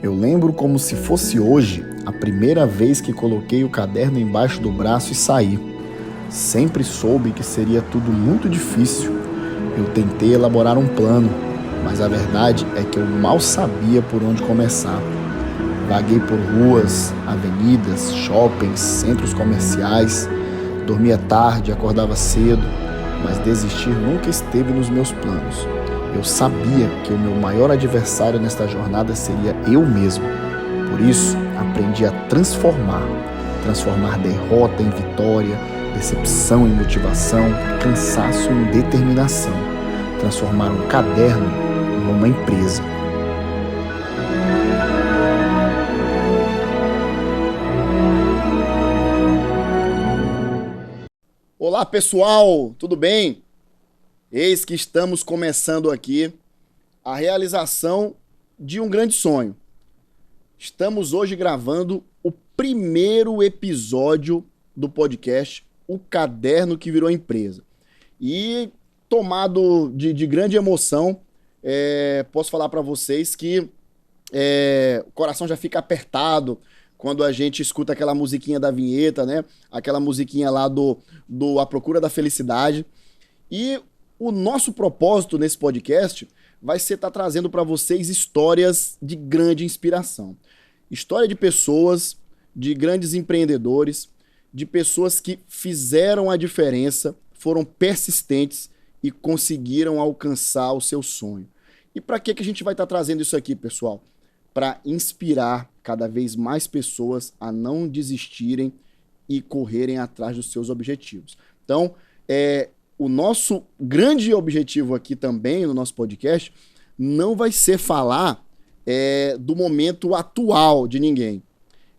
Eu lembro como se fosse hoje a primeira vez que coloquei o caderno embaixo do braço e saí. Sempre soube que seria tudo muito difícil. Eu tentei elaborar um plano, mas a verdade é que eu mal sabia por onde começar. Vaguei por ruas, avenidas, shoppings, centros comerciais. Dormia tarde, acordava cedo, mas desistir nunca esteve nos meus planos. Eu sabia que o meu maior adversário nesta jornada seria eu mesmo. Por isso, aprendi a transformar derrota em vitória, decepção em motivação, cansaço em determinação. Transformar um caderno numa empresa. Olá pessoal, tudo bem? Eis que estamos começando aqui a realização de um grande sonho. Estamos hoje gravando o primeiro episódio do podcast O Caderno que Virou Empresa. E tomado de grande emoção, posso falar para vocês que o coração já fica apertado quando a gente escuta aquela musiquinha da vinheta, né? Aquela musiquinha lá do A Procura da Felicidade. E o nosso propósito nesse podcast vai ser estar trazendo para vocês histórias de grande inspiração. História de pessoas, de grandes empreendedores, de pessoas que fizeram a diferença, foram persistentes e conseguiram alcançar o seu sonho. E para que a gente vai estar trazendo isso aqui, pessoal? Para inspirar cada vez mais pessoas a não desistirem e correrem atrás dos seus objetivos. Então, o nosso grande objetivo aqui também no nosso podcast não vai ser falar do momento atual de ninguém.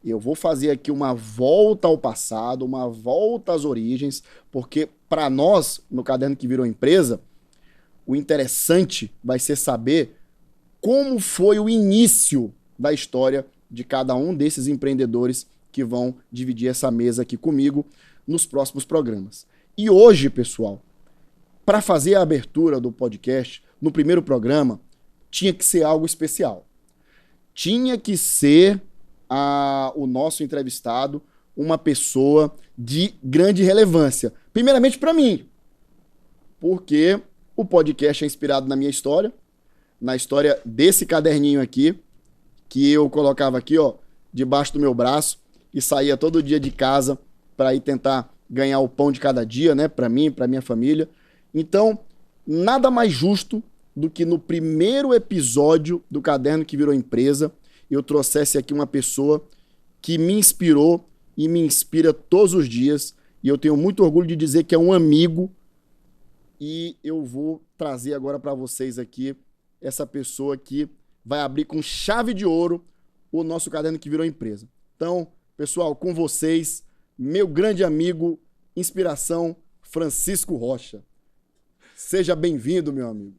Eu vou fazer aqui uma volta ao passado, uma volta às origens, porque para nós, no Caderno que Virou Empresa, o interessante vai ser saber como foi o início da história de cada um desses empreendedores que vão dividir essa mesa aqui comigo nos próximos programas. E hoje, pessoal, para fazer a abertura do podcast, no primeiro programa, tinha que ser algo especial. Tinha que ser o nosso entrevistado uma pessoa de grande relevância. Primeiramente para mim, porque o podcast é inspirado na minha história, na história desse caderninho aqui, que eu colocava aqui, ó, debaixo do meu braço e saía todo dia de casa para ir tentar ganhar o pão de cada dia, né, para mim, para minha família. Então, nada mais justo do que no primeiro episódio do Caderno que Virou Empresa, eu trouxesse aqui uma pessoa que me inspirou e me inspira todos os dias, e eu tenho muito orgulho de dizer que é um amigo, e eu vou trazer agora para vocês aqui essa pessoa que vai abrir com chave de ouro o nosso Caderno que Virou Empresa. Então, pessoal, com vocês, meu grande amigo, inspiração, Francisco Rocha. Seja bem-vindo, meu amigo.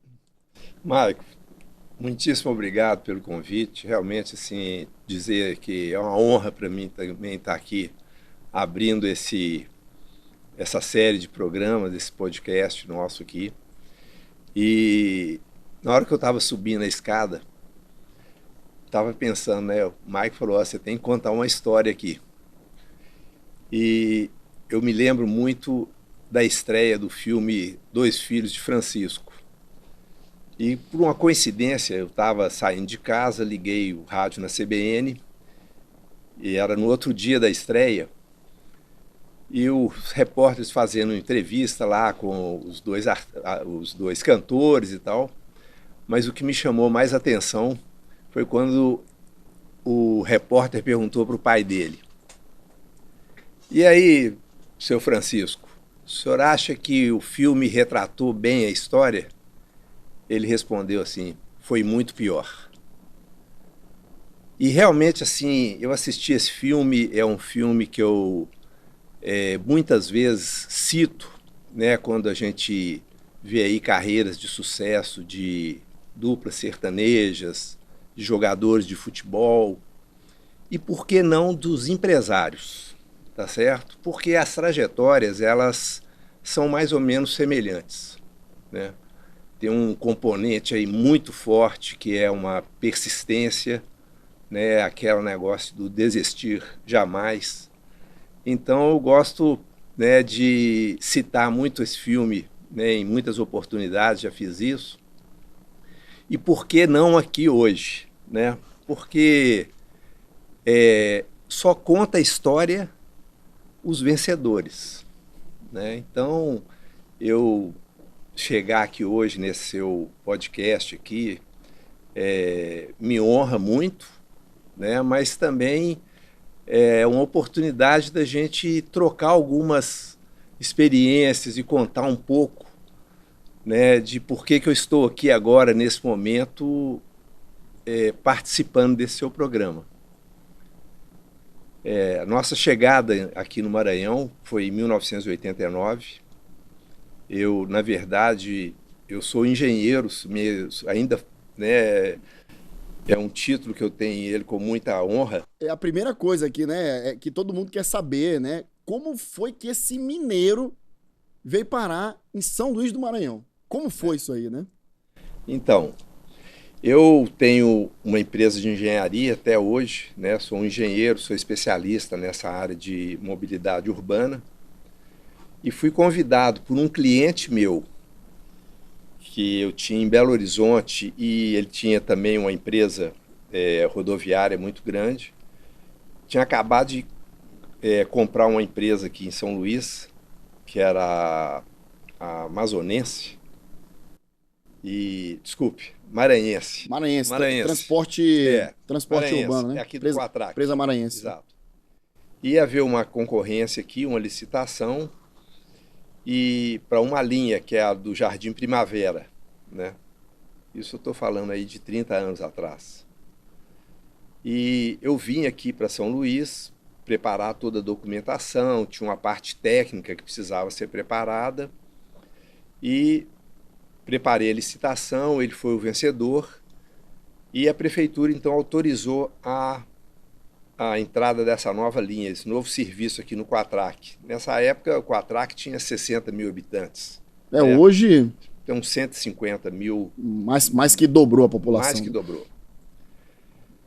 Maico, muitíssimo obrigado pelo convite. Realmente, assim, dizer que é uma honra para mim também estar aqui abrindo essa série de programas, esse podcast nosso aqui. E na hora que eu estava subindo a escada, estava pensando, né? O Mike falou, você tem que contar uma história aqui. E eu me lembro muito da estreia do filme Dois Filhos de Francisco. E por uma coincidência, eu estava saindo de casa, liguei o rádio na CBN, e era no outro dia da estreia, e os repórteres fazendo entrevista lá com os dois cantores e tal. Mas o que me chamou mais atenção foi quando o repórter perguntou para o pai dele: e aí, seu Francisco, o senhor acha que o filme retratou bem a história? Ele respondeu assim: foi muito pior. E realmente, assim, eu assisti esse filme, é um filme que eu muitas vezes cito, né, quando a gente vê aí carreiras de sucesso de duplas sertanejas, de jogadores de futebol, e por que não dos empresários, tá certo? Porque as trajetórias, elas são mais ou menos semelhantes. né? Tem um componente aí muito forte que é uma persistência, né? Aquele negócio do desistir jamais. Então eu gosto, né, de citar muito esse filme, né, em muitas oportunidades, já fiz isso. E por que não aqui hoje, né? Porque só conta a história os vencedores, né? Então, eu chegar aqui hoje nesse seu podcast aqui me honra muito, né? Mas também é uma oportunidade da gente trocar algumas experiências e contar um pouco, né, de por que eu estou aqui agora, nesse momento, participando desse seu programa. A nossa chegada aqui no Maranhão foi em 1989. Eu, na verdade, eu sou engenheiro, ainda, né, é um título que eu tenho ele com muita honra. É a primeira coisa aqui, né? É que todo mundo quer saber, né? Como foi que esse mineiro veio parar em São Luís do Maranhão? Como foi isso aí, né? Então, eu tenho uma empresa de engenharia até hoje, né? Sou um engenheiro, sou especialista nessa área de mobilidade urbana e fui convidado por um cliente meu que eu tinha em Belo Horizonte e ele tinha também uma empresa rodoviária muito grande. Tinha acabado de comprar uma empresa aqui em São Luís, que era a Amazonense, desculpe, Maranhense. Maranhense, Maranhense. transporte Maranhense, urbano, né? é aqui do Quatraque. Empresa Maranhense. Exato. Ia haver uma concorrência aqui, uma licitação, e para uma linha que é a do Jardim Primavera, né? Isso eu estou falando aí de 30 anos atrás. E eu vim aqui para São Luís preparar toda a documentação, tinha uma parte técnica que precisava ser preparada e preparei a licitação, ele foi o vencedor e a prefeitura então autorizou a entrada dessa nova linha, esse novo serviço aqui no Quatraque. Nessa época o Quatraque tinha 60 mil habitantes. Hoje... Tem uns 150 mil. Mais que dobrou a população. Mais que dobrou.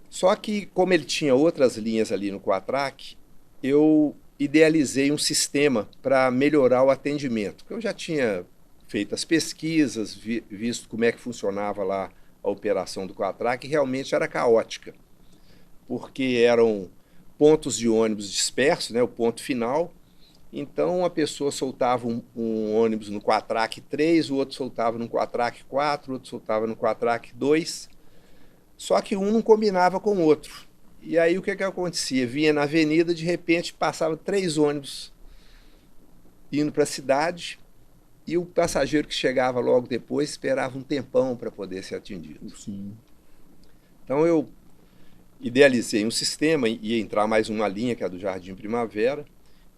Só que, como ele tinha outras linhas ali no Quatraque, eu idealizei um sistema para melhorar o atendimento. Eu já tinha feito as pesquisas, visto como é que funcionava lá a operação do Quatraque, e realmente era caótica, porque eram pontos de ônibus dispersos, né, o ponto final. Então a pessoa soltava um ônibus no Quatraque 3, o outro soltava no Quatraque 4, o outro soltava no Quatraque 2. Só que um não combinava com o outro. E aí o que acontecia? Vinha na avenida, de repente passava 3 ônibus indo para a cidade e o passageiro que chegava logo depois esperava um tempão para poder ser atendido. Sim. Então eu idealizei um sistema, ia entrar mais uma linha, que é a do Jardim Primavera.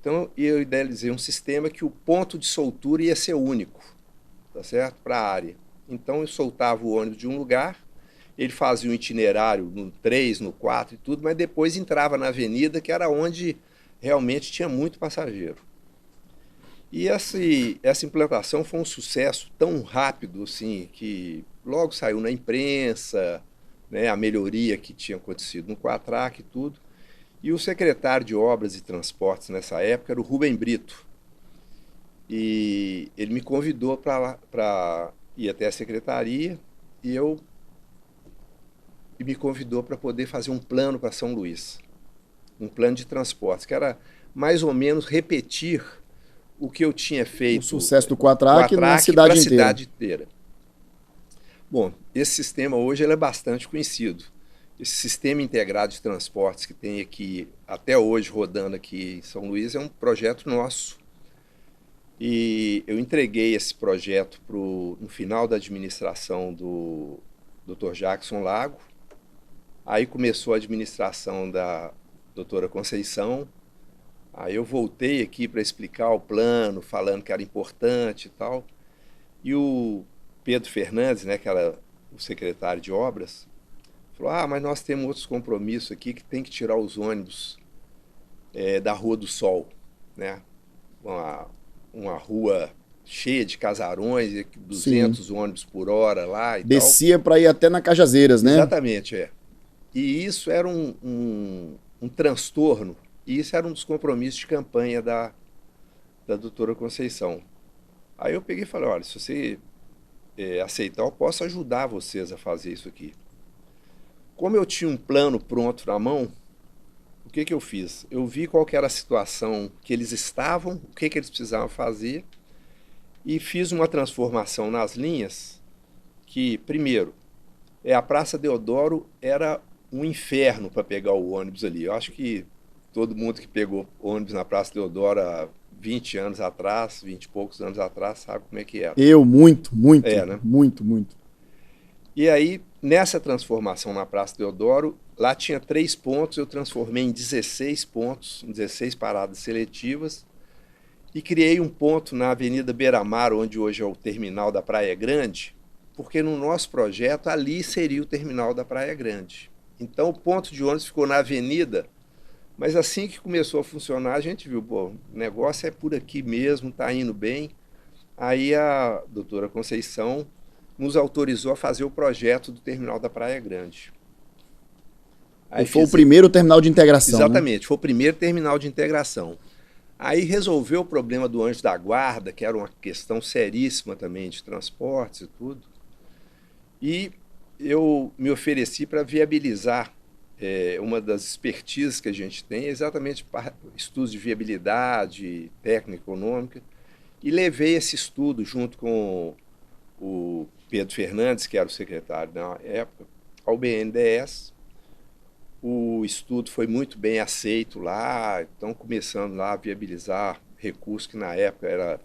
Então eu idealizei um sistema que o ponto de soltura ia ser único, tá certo? Para a área. Então eu soltava o ônibus de um lugar, ele fazia um itinerário no 3, no 4 e tudo, mas depois entrava na avenida, que era onde realmente tinha muito passageiro. E essa implantação foi um sucesso tão rápido, assim, que logo saiu na imprensa, né, a melhoria que tinha acontecido no Quatraque e tudo. E o secretário de Obras e Transportes nessa época era o Rubem Brito. E ele me convidou para ir até a secretaria e me convidou para poder fazer um plano para São Luís. Um plano de transportes, que era mais ou menos repetir o que eu tinha feito. O sucesso do Quatraque na cidade inteira. Bom, esse sistema hoje ele é bastante conhecido. Esse sistema integrado de transportes que tem aqui, até hoje, rodando aqui em São Luís, é um projeto nosso. E eu entreguei esse projeto no final da administração do Dr. Jackson Lago. Aí começou a administração da doutora Conceição. Aí eu voltei aqui para explicar o plano, falando que era importante e tal. E o Pedro Fernandes, né, que era o secretário de obras, falou, mas nós temos outros compromissos aqui que tem que tirar os ônibus da Rua do Sol, né? Uma rua cheia de casarões, Sim. 200 ônibus por hora lá e tal. Descia para ir até na Cajazeiras, né? Exatamente, é. E isso era um transtorno, e isso era um dos compromissos de campanha da doutora Conceição. Aí eu peguei e falei, olha, se você aceitar, eu posso ajudar vocês a fazer isso aqui. Como eu tinha um plano pronto na mão, o que eu fiz? Eu vi qual que era a situação que eles estavam, o que eles precisavam fazer, e fiz uma transformação nas linhas que, primeiro, a Praça Deodoro era um inferno para pegar o ônibus ali. Eu acho que todo mundo que pegou ônibus na Praça Deodoro há 20 anos atrás, 20 e poucos anos atrás, sabe como é que era. Eu, muito, muito, É, né? muito, muito. E aí, nessa transformação na Praça Deodoro, lá tinha 3 pontos, eu transformei em 16 pontos, 16 paradas seletivas, e criei um ponto na Avenida Beira-Mar, onde hoje é o terminal da Praia Grande, porque no nosso projeto ali seria o terminal da Praia Grande. Então o ponto de ônibus ficou na avenida, mas assim que começou a funcionar, a gente viu, pô, o negócio é por aqui mesmo, está indo bem. Aí a doutora Conceição nos autorizou a fazer o projeto do terminal da Praia Grande. Aí Foi o primeiro terminal de integração, né? Exatamente, foi o primeiro terminal de integração. Aí resolveu o problema do anjo da guarda, que era uma questão seríssima também de transportes e tudo. E eu me ofereci para viabilizar uma das expertises que a gente tem, exatamente para estudos de viabilidade técnica econômica, e levei esse estudo junto com o Pedro Fernandes, que era o secretário na época, ao BNDES. O estudo foi muito bem aceito lá, estão começando lá a viabilizar recursos que na época era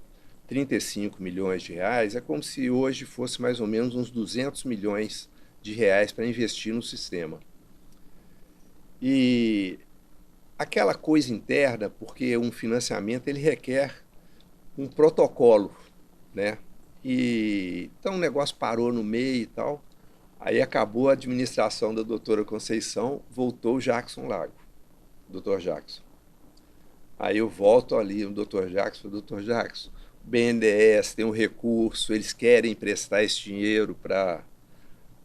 35 milhões de reais, é como se hoje fosse mais ou menos uns 200 milhões de reais para investir no sistema. E aquela coisa interna, porque um financiamento ele requer um protocolo, né? E então o negócio parou no meio e tal. Aí acabou a administração da doutora Conceição, voltou o Jackson Lago, doutor Jackson. Aí eu volto ali, o doutor Jackson, o BNDES tem um recurso, eles querem emprestar esse dinheiro para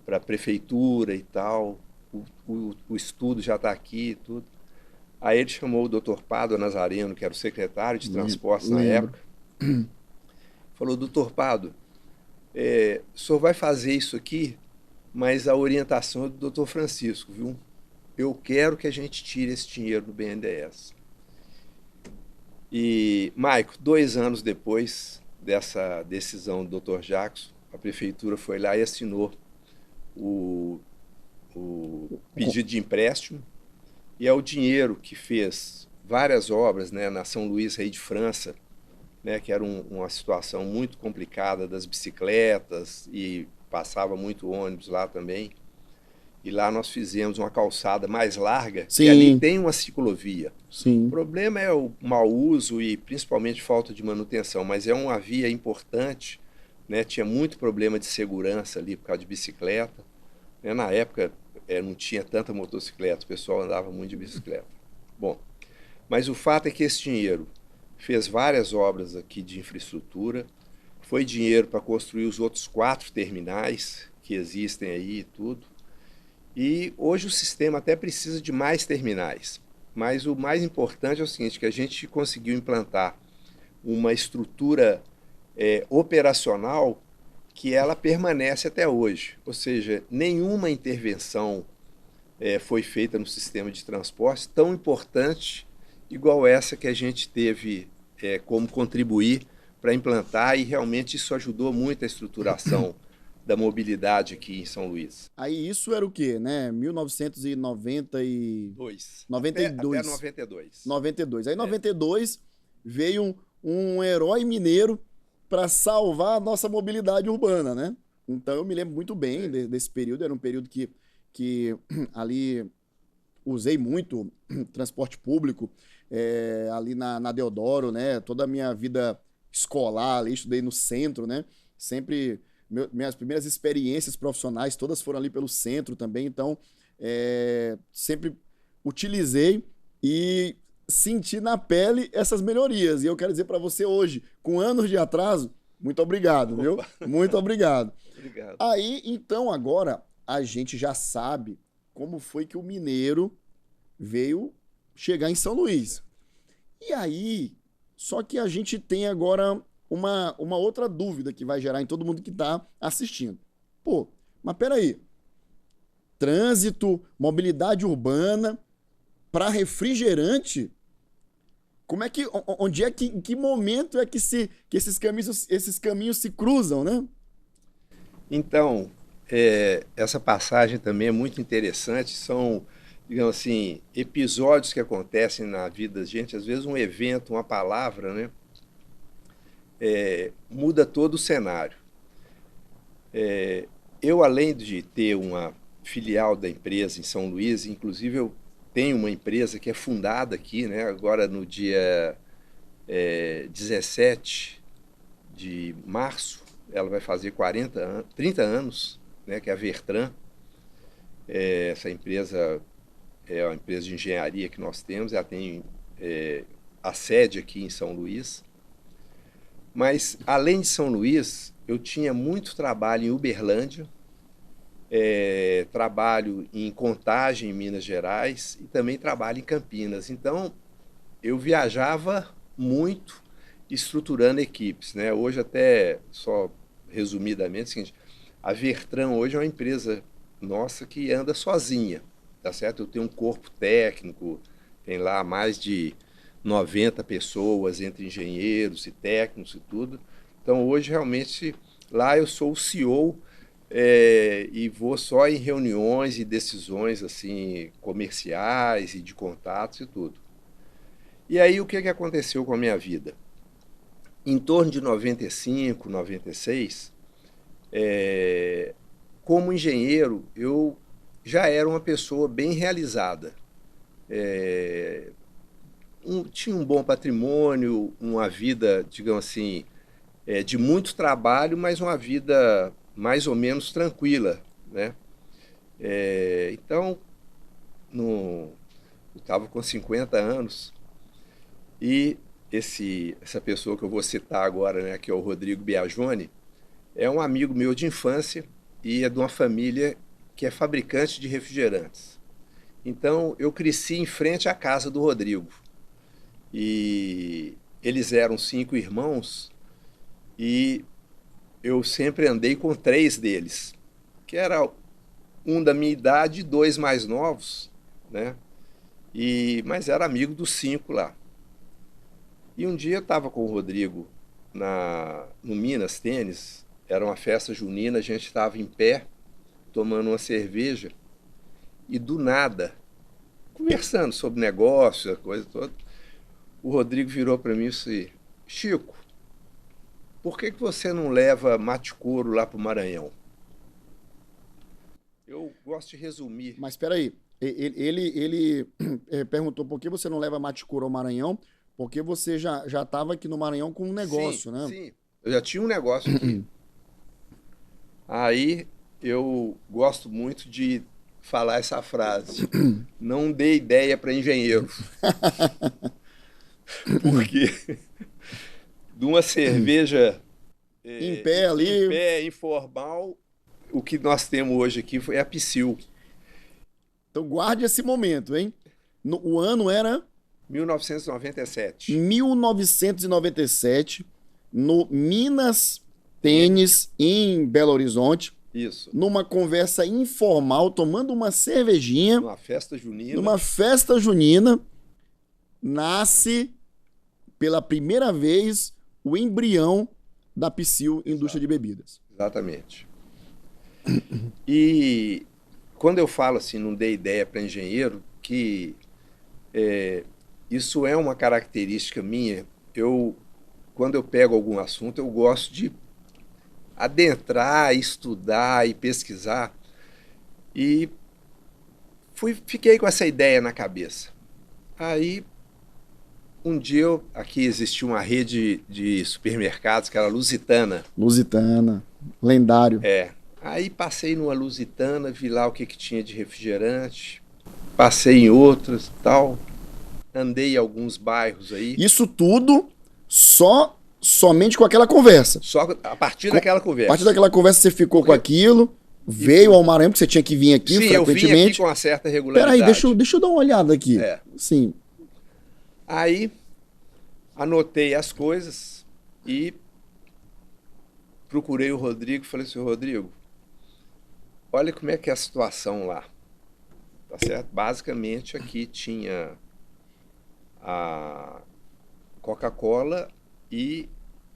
a prefeitura e tal, o estudo já está aqui e tudo. Aí ele chamou o doutor Pado Nazareno, que era o secretário de transportes na Lembro. época, falou, doutor Pado, o senhor vai fazer isso aqui, mas a orientação é do doutor Francisco, viu? Eu quero que a gente tire esse dinheiro do BNDES. E, Maico, 2 anos depois dessa decisão do Dr. Jackson, a prefeitura foi lá e assinou o pedido de empréstimo, e é o dinheiro que fez várias obras, né, na São Luís, Rei de França, né, que era uma situação muito complicada das bicicletas, e passava muito ônibus lá também. E lá nós fizemos uma calçada mais larga, Sim. que ali tem uma ciclovia. Sim. O problema é o mau uso e principalmente falta de manutenção, mas é uma via importante, né? Tinha muito problema de segurança ali por causa de bicicleta, né? Na época não tinha tanta motocicleta, o pessoal andava muito de bicicleta. Bom, mas o fato é que esse dinheiro fez várias obras aqui de infraestrutura, foi dinheiro para construir os outros 4 terminais que existem aí e tudo. E hoje o sistema até precisa de mais terminais. Mas o mais importante é o seguinte, que a gente conseguiu implantar uma estrutura operacional que ela permanece até hoje. Ou seja, nenhuma intervenção foi feita no sistema de transporte tão importante igual essa que a gente teve como contribuir para implantar, e realmente isso ajudou muito a estruturação da mobilidade aqui em São Luís. Aí isso era o quê, né? 1992. Até 92. 92. Aí em 92 veio um herói mineiro para salvar a nossa mobilidade urbana, né? Então eu me lembro muito bem desse período, era um período que ali usei muito transporte público, ali na Deodoro, né? Toda a minha vida escolar ali, estudei no centro, né? Sempre... minhas primeiras experiências profissionais todas foram ali pelo centro também, então sempre utilizei e senti na pele essas melhorias. E eu quero dizer para você hoje, com anos de atraso, Muito obrigado, viu? Muito obrigado. Obrigado. Aí, então, agora, a gente já sabe como foi que o mineiro veio chegar em São Luís. E aí, só que a gente tem agora uma outra dúvida que vai gerar em todo mundo que está assistindo. Pô, mas peraí. Trânsito, mobilidade urbana, para refrigerante, como é que, onde é que, em que momento é que esses caminhos se cruzam, né? Então, essa passagem também é muito interessante. São, digamos assim, episódios que acontecem na vida da gente. Às vezes um evento, uma palavra, né, muda todo o cenário. Eu, além de ter uma filial da empresa em São Luís, inclusive eu tenho uma empresa que é fundada aqui, né, agora no dia 17 de março, ela vai fazer 30 anos, né, que é a Vertran. Essa empresa é uma empresa de engenharia que nós temos, ela tem a sede aqui em São Luís. Mas, além de São Luís, eu tinha muito trabalho em Uberlândia, trabalho em Contagem, em Minas Gerais, e também trabalho em Campinas. Então, eu viajava muito estruturando equipes, né? Hoje, até, só resumidamente, é o seguinte, a Vertran hoje é uma empresa nossa que anda sozinha, tá certo? Eu tenho um corpo técnico, tem lá mais de 90 pessoas, entre engenheiros e técnicos e tudo. Então, hoje, realmente, lá eu sou o CEO e vou só em reuniões e decisões assim comerciais e de contatos e tudo. E aí, o que aconteceu com a minha vida? Em torno de 95, 96, como engenheiro, eu já era uma pessoa bem realizada. Tinha um bom patrimônio, uma vida, digamos assim, de muito trabalho, mas uma vida mais ou menos tranquila, né? Então, eu estava com 50 anos e essa pessoa que eu vou citar agora, né, que é o Rodrigo Biagioni, é um amigo meu de infância e é de uma família que é fabricante de refrigerantes. Então, eu cresci em frente à casa do Rodrigo. E eles eram 5 irmãos e eu sempre andei com 3 deles, que era um da minha idade e 2 mais novos, né? Mas era amigo dos 5 lá. E um dia eu estava com o Rodrigo no Minas Tênis, era uma festa junina, a gente estava em pé, tomando uma cerveja, e do nada, conversando sobre negócios, a coisa toda, o Rodrigo virou para mim e disse: Chico, por que você não leva mate couro lá para o Maranhão? Eu gosto de resumir. Mas espera aí, ele perguntou por que você não leva mate couro ao Maranhão, porque você já estava aqui no Maranhão com um negócio, sim, né? Sim, eu já tinha um negócio aqui. Aí eu gosto muito de falar essa frase: não dê ideia para engenheiro. Porque de uma cerveja em pé ali, em pé, informal, o que nós temos hoje aqui foi a Psyll. Então guarde esse momento, hein? O ano era 1997. 1997, no Minas Tênis, em Belo Horizonte. Isso. Numa conversa informal, tomando uma cervejinha. Numa festa junina. Numa festa junina, nasce pela primeira vez o embrião da Psyll Indústria de Bebidas. Exatamente. E quando eu falo assim, não dei ideia para engenheiro, que isso é uma característica minha. Quando eu pego algum assunto, eu gosto de adentrar, estudar e pesquisar. E fiquei com essa ideia na cabeça. Aí, um dia, aqui existia uma rede de supermercados que era Lusitana. Lusitana, lendário. Aí passei numa Lusitana, vi lá o que tinha de refrigerante, passei em outras, tal, andei em alguns bairros aí. Isso tudo só somente com aquela conversa. Só a partir daquela A conversa. partir daquela conversa você ficou com aquilo, veio ao Maranhão, porque você tinha que vir aqui Sim, eu vim frequentemente. aqui com uma certa regularidade. Peraí, deixa eu dar uma olhada aqui. É. Sim. Aí, anotei as coisas e procurei o Rodrigo e falei assim, Rodrigo, olha como é que é a situação lá. Tá certo? Basicamente, aqui tinha a Coca-Cola e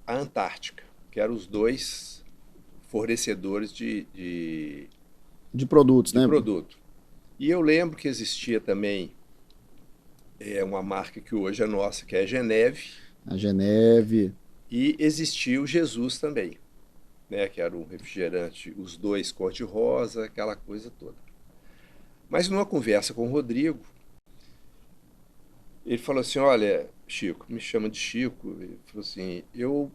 a Antártica, que eram os dois fornecedores de De produtos, né? produto. E eu lembro que existia também uma marca que hoje é nossa, que é a Geneve, A Geneve. e existia o Jesus também, né, que era um refrigerante, os dois cor-de-rosa, aquela coisa toda. Mas numa conversa com o Rodrigo, ele falou assim, olha, Chico, me chama de Chico, ele falou assim, eu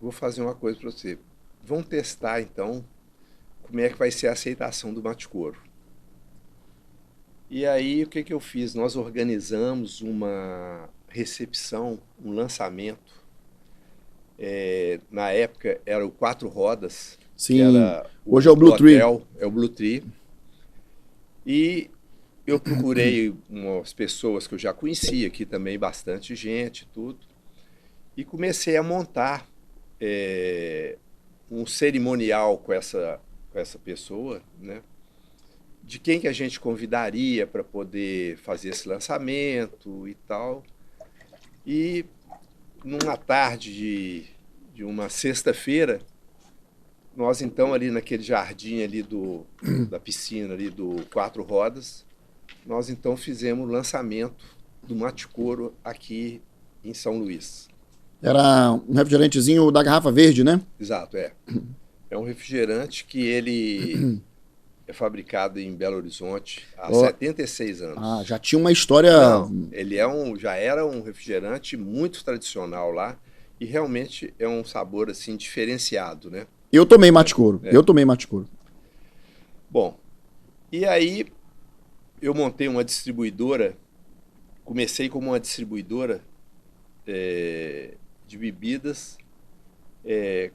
vou fazer uma coisa para você. Vamos testar, então, como é que vai ser a aceitação do Mate Couro. E aí, o que eu fiz? Nós organizamos uma recepção, um lançamento. Na época, era o Quatro Rodas. Sim, que era hoje é o Blue Tree. hotel, é o Blue Tree. E eu procurei umas pessoas que eu já conhecia aqui também, bastante gente, tudo. E comecei a montar um cerimonial com essa pessoa, né? De quem que a gente convidaria para poder fazer esse lançamento e tal. E numa tarde de uma sexta-feira, nós então ali naquele jardim ali da piscina ali do Quatro Rodas, nós então fizemos o lançamento do Mate Couro aqui em São Luís. Era um refrigerantezinho da garrafa verde, né? Exato, é. É um refrigerante que ele é fabricado em Belo Horizonte há 76 anos. Ah, já tinha uma história... Não, ele já era um refrigerante muito tradicional lá e realmente é um sabor assim diferenciado, né? Eu tomei Mate Couro. Eu tomei Mate Couro. Bom, e aí eu montei uma distribuidora, comecei como uma distribuidora de bebidas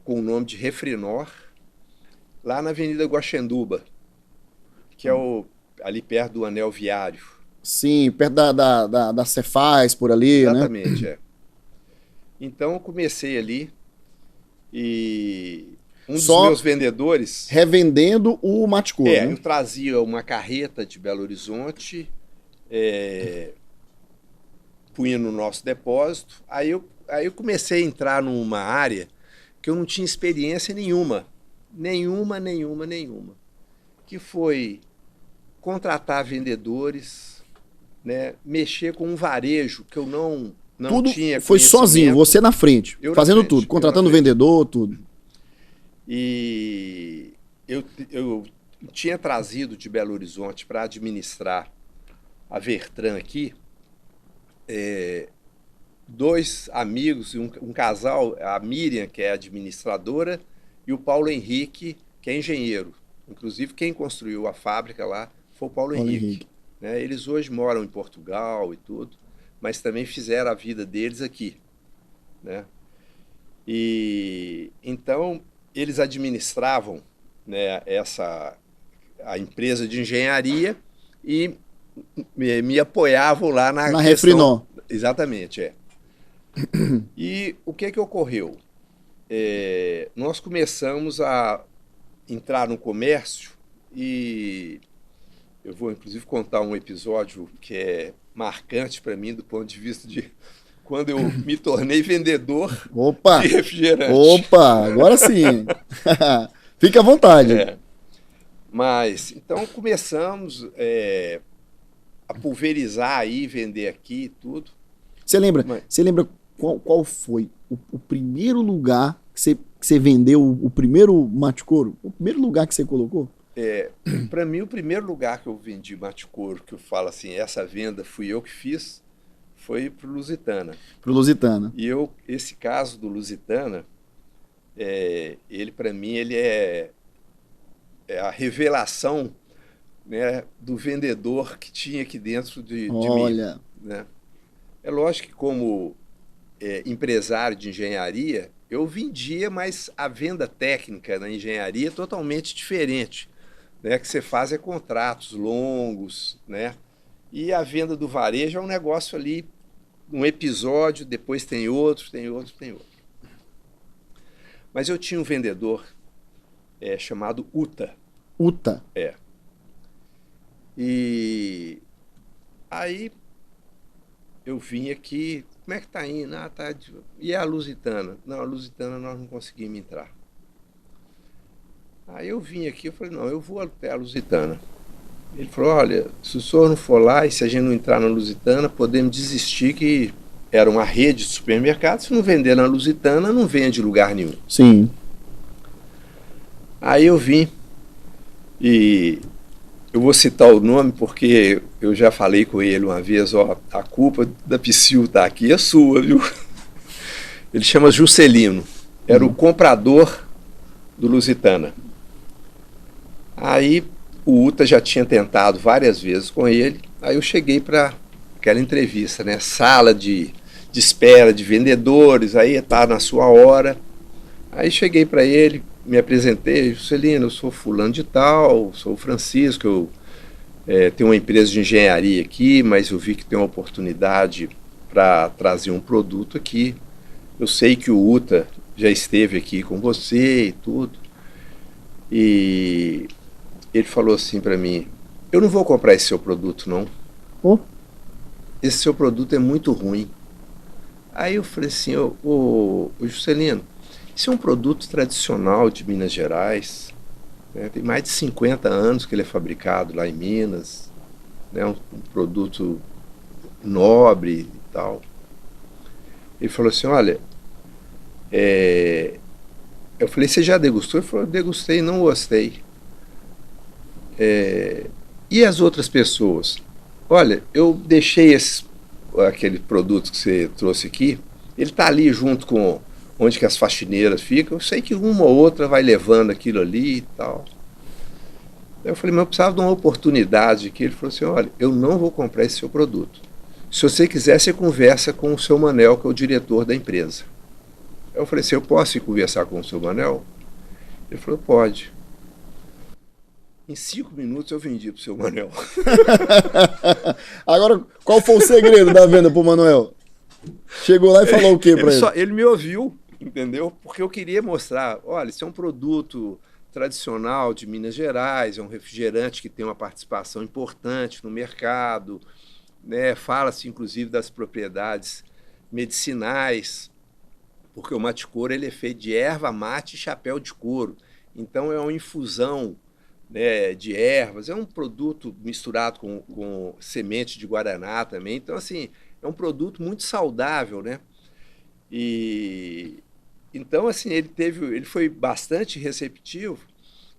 com o nome de Refrinor, lá na Avenida Guaxenduba, que é ali perto do Anel Viário. Sim, perto da Cefaz, por ali, Exatamente, né? é. Então eu comecei ali e dos meus vendedores... Revendendo o Mate Couro, né? Eu trazia uma carreta de Belo Horizonte, punha no nosso depósito, aí eu comecei a entrar numa área que eu não tinha experiência nenhuma, que foi contratar vendedores, né, mexer com um varejo que eu não tudo tinha foi sozinho, você na frente, fazendo tudo, contratando vendedor, tudo. E eu tinha trazido de Belo Horizonte para administrar a Vertran aqui, dois amigos, um casal, a Miriam, que é administradora, e o Paulo Henrique, que é engenheiro. Inclusive, quem construiu a fábrica lá foi o Paulo Henrique. Né? Eles hoje moram em Portugal e tudo, mas também fizeram a vida deles aqui. Né? E então, eles administravam, né, a empresa de engenharia e me apoiavam lá na questão... Refrinor. Exatamente, E o que ocorreu? Nós começamos a entrar no comércio e eu vou inclusive contar um episódio que é marcante para mim do ponto de vista de quando eu me tornei vendedor de refrigerante. Opa, agora sim. Fique à vontade. Mas, então começamos a pulverizar aí, vender aqui e tudo. Você lembra qual foi o primeiro lugar que você vendeu, o primeiro Mate Couro? O primeiro lugar que você colocou? Para mim, o primeiro lugar que eu vendi Mate Couro, que eu falo assim, essa venda fui eu que fiz, foi pro Lusitana. Pro Lusitana. E esse caso do Lusitana, ele para mim, ele é a revelação, né, do vendedor que tinha aqui dentro de mim. Né? É lógico que como empresário de engenharia, eu vendia, mas a venda técnica na engenharia é totalmente diferente, né? Que você faz contratos longos, né? E a venda do varejo é um negócio ali, um episódio, depois tem outro, tem outro, tem outro. Mas eu tinha um vendedor chamado Uta. Uta. E aí eu vim aqui, como é que tá indo? Tá. E a Lusitana? Não, a Lusitana nós não conseguimos entrar. Aí eu vim aqui, eu falei, não, eu vou até a Lusitana. Ele falou, olha, se o senhor não for lá e se a gente não entrar na Lusitana, podemos desistir, que era uma rede de supermercados, se não vender na Lusitana, não vende em lugar nenhum. Sim. Aí eu vim e eu vou citar o nome porque eu já falei com ele uma vez, ó, a culpa da Psyu tá aqui é sua, viu? Ele chama Juscelino, era o comprador do Lusitana. Aí o Uta já tinha tentado várias vezes com ele, aí eu cheguei para aquela entrevista, né? Sala de espera de vendedores, aí tá na sua hora. Aí cheguei para ele, me apresentei, Juscelino, eu sou fulano de tal, sou o Francisco, eu tenho uma empresa de engenharia aqui, mas eu vi que tem uma oportunidade para trazer um produto aqui. Eu sei que o Uta já esteve aqui com você e tudo. E ele falou assim para mim, eu não vou comprar esse seu produto, não. Oh. Esse seu produto é muito ruim. Aí eu falei assim, ô Juscelino, isso é um produto tradicional de Minas Gerais, né? Tem mais de 50 anos que ele é fabricado lá em Minas, né? Um produto nobre e tal. Ele falou assim, olha, eu falei, você já degustou? Ele falou, degustei, não gostei. E as outras pessoas? Olha, eu deixei aquele produto que você trouxe aqui, ele está ali junto com onde que as faxineiras ficam, eu sei que uma ou outra vai levando aquilo ali e tal. Aí eu falei, mas eu precisava de uma oportunidade aqui. Ele falou assim, olha, eu não vou comprar esse seu produto. Se você quiser, você conversa com o seu Manel, que é o diretor da empresa. Aí eu falei assim, eu posso ir conversar com o seu Manel? Ele falou, pode. Em 5 minutos eu vendi pro seu Manel. Agora, qual foi o segredo da venda pro Manuel? Chegou lá e falou o que para ele? Ele me ouviu, entendeu? Porque eu queria mostrar, olha, isso é um produto tradicional de Minas Gerais, é um refrigerante que tem uma participação importante no mercado, né? Fala-se inclusive das propriedades medicinais, porque o mate couro ele é feito de erva mate e chapéu de couro. Então é uma infusão, né, de ervas, é um produto misturado com semente de guaraná também. Então, assim, é um produto muito saudável, né? E então, assim, ele foi bastante receptivo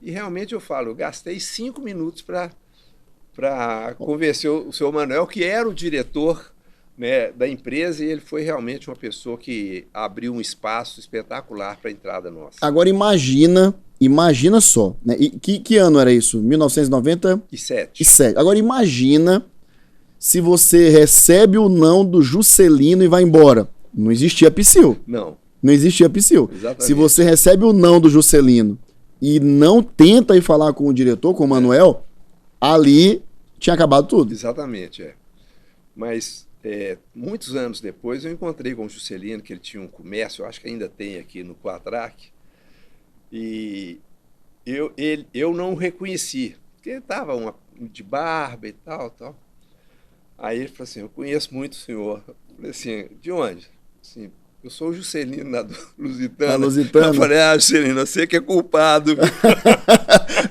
e realmente eu falo, eu gastei 5 minutos para convencer o seu Manuel, que era o diretor, né, da empresa, e ele foi realmente uma pessoa que abriu um espaço espetacular para a entrada nossa. Agora imagina só, né? E que ano era isso? 1997. Agora imagina se você recebe o não do Juscelino e vai embora. Não existia Psyu. Não existia Psyu. Exatamente. Se você recebe o não do Juscelino e não tenta ir falar com o diretor, com o Manuel, ali tinha acabado tudo. Exatamente, Mas muitos anos depois eu encontrei com o Juscelino, que ele tinha um comércio, eu acho que ainda tem aqui no Quatrac, e eu não o reconheci, porque ele estava de barba e tal. Aí ele falou assim, eu conheço muito o senhor. Eu falei assim, de onde? Assim, eu sou o Juscelino da Lusitana. Eu falei, Juscelino, você que é culpado.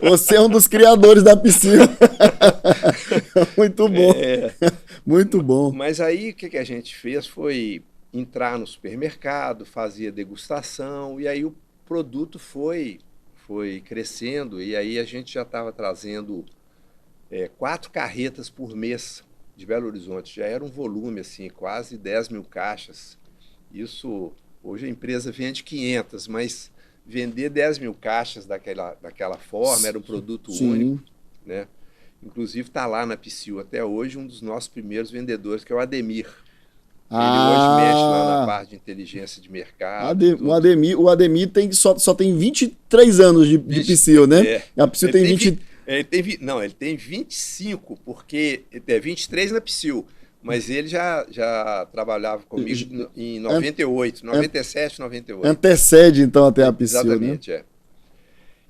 Você é um dos criadores da piscina. Muito bom. Muito bom. Mas aí o que a gente fez foi entrar no supermercado, fazia degustação, e aí o produto foi crescendo, e aí a gente já estava trazendo 4 carretas por mês de Belo Horizonte. Já era um volume, assim, quase 10 mil caixas. Isso, hoje a empresa vende 500, mas vender 10 mil caixas daquela forma, era um produto único, né? Inclusive está lá na Psyu até hoje um dos nossos primeiros vendedores, que é o Ademir. Ele hoje mexe lá na Ah, parte de inteligência de mercado e tudo. O Ademir só tem 23 anos de 20, Psyu, né? é, A Psyu ele tem tem, 20. não, ele tem 25, porque é 23 na Psyu, mas ele já trabalhava comigo em an- 98, an- 97, 98. Antecede, então, até a Psyu, né? Exatamente, é.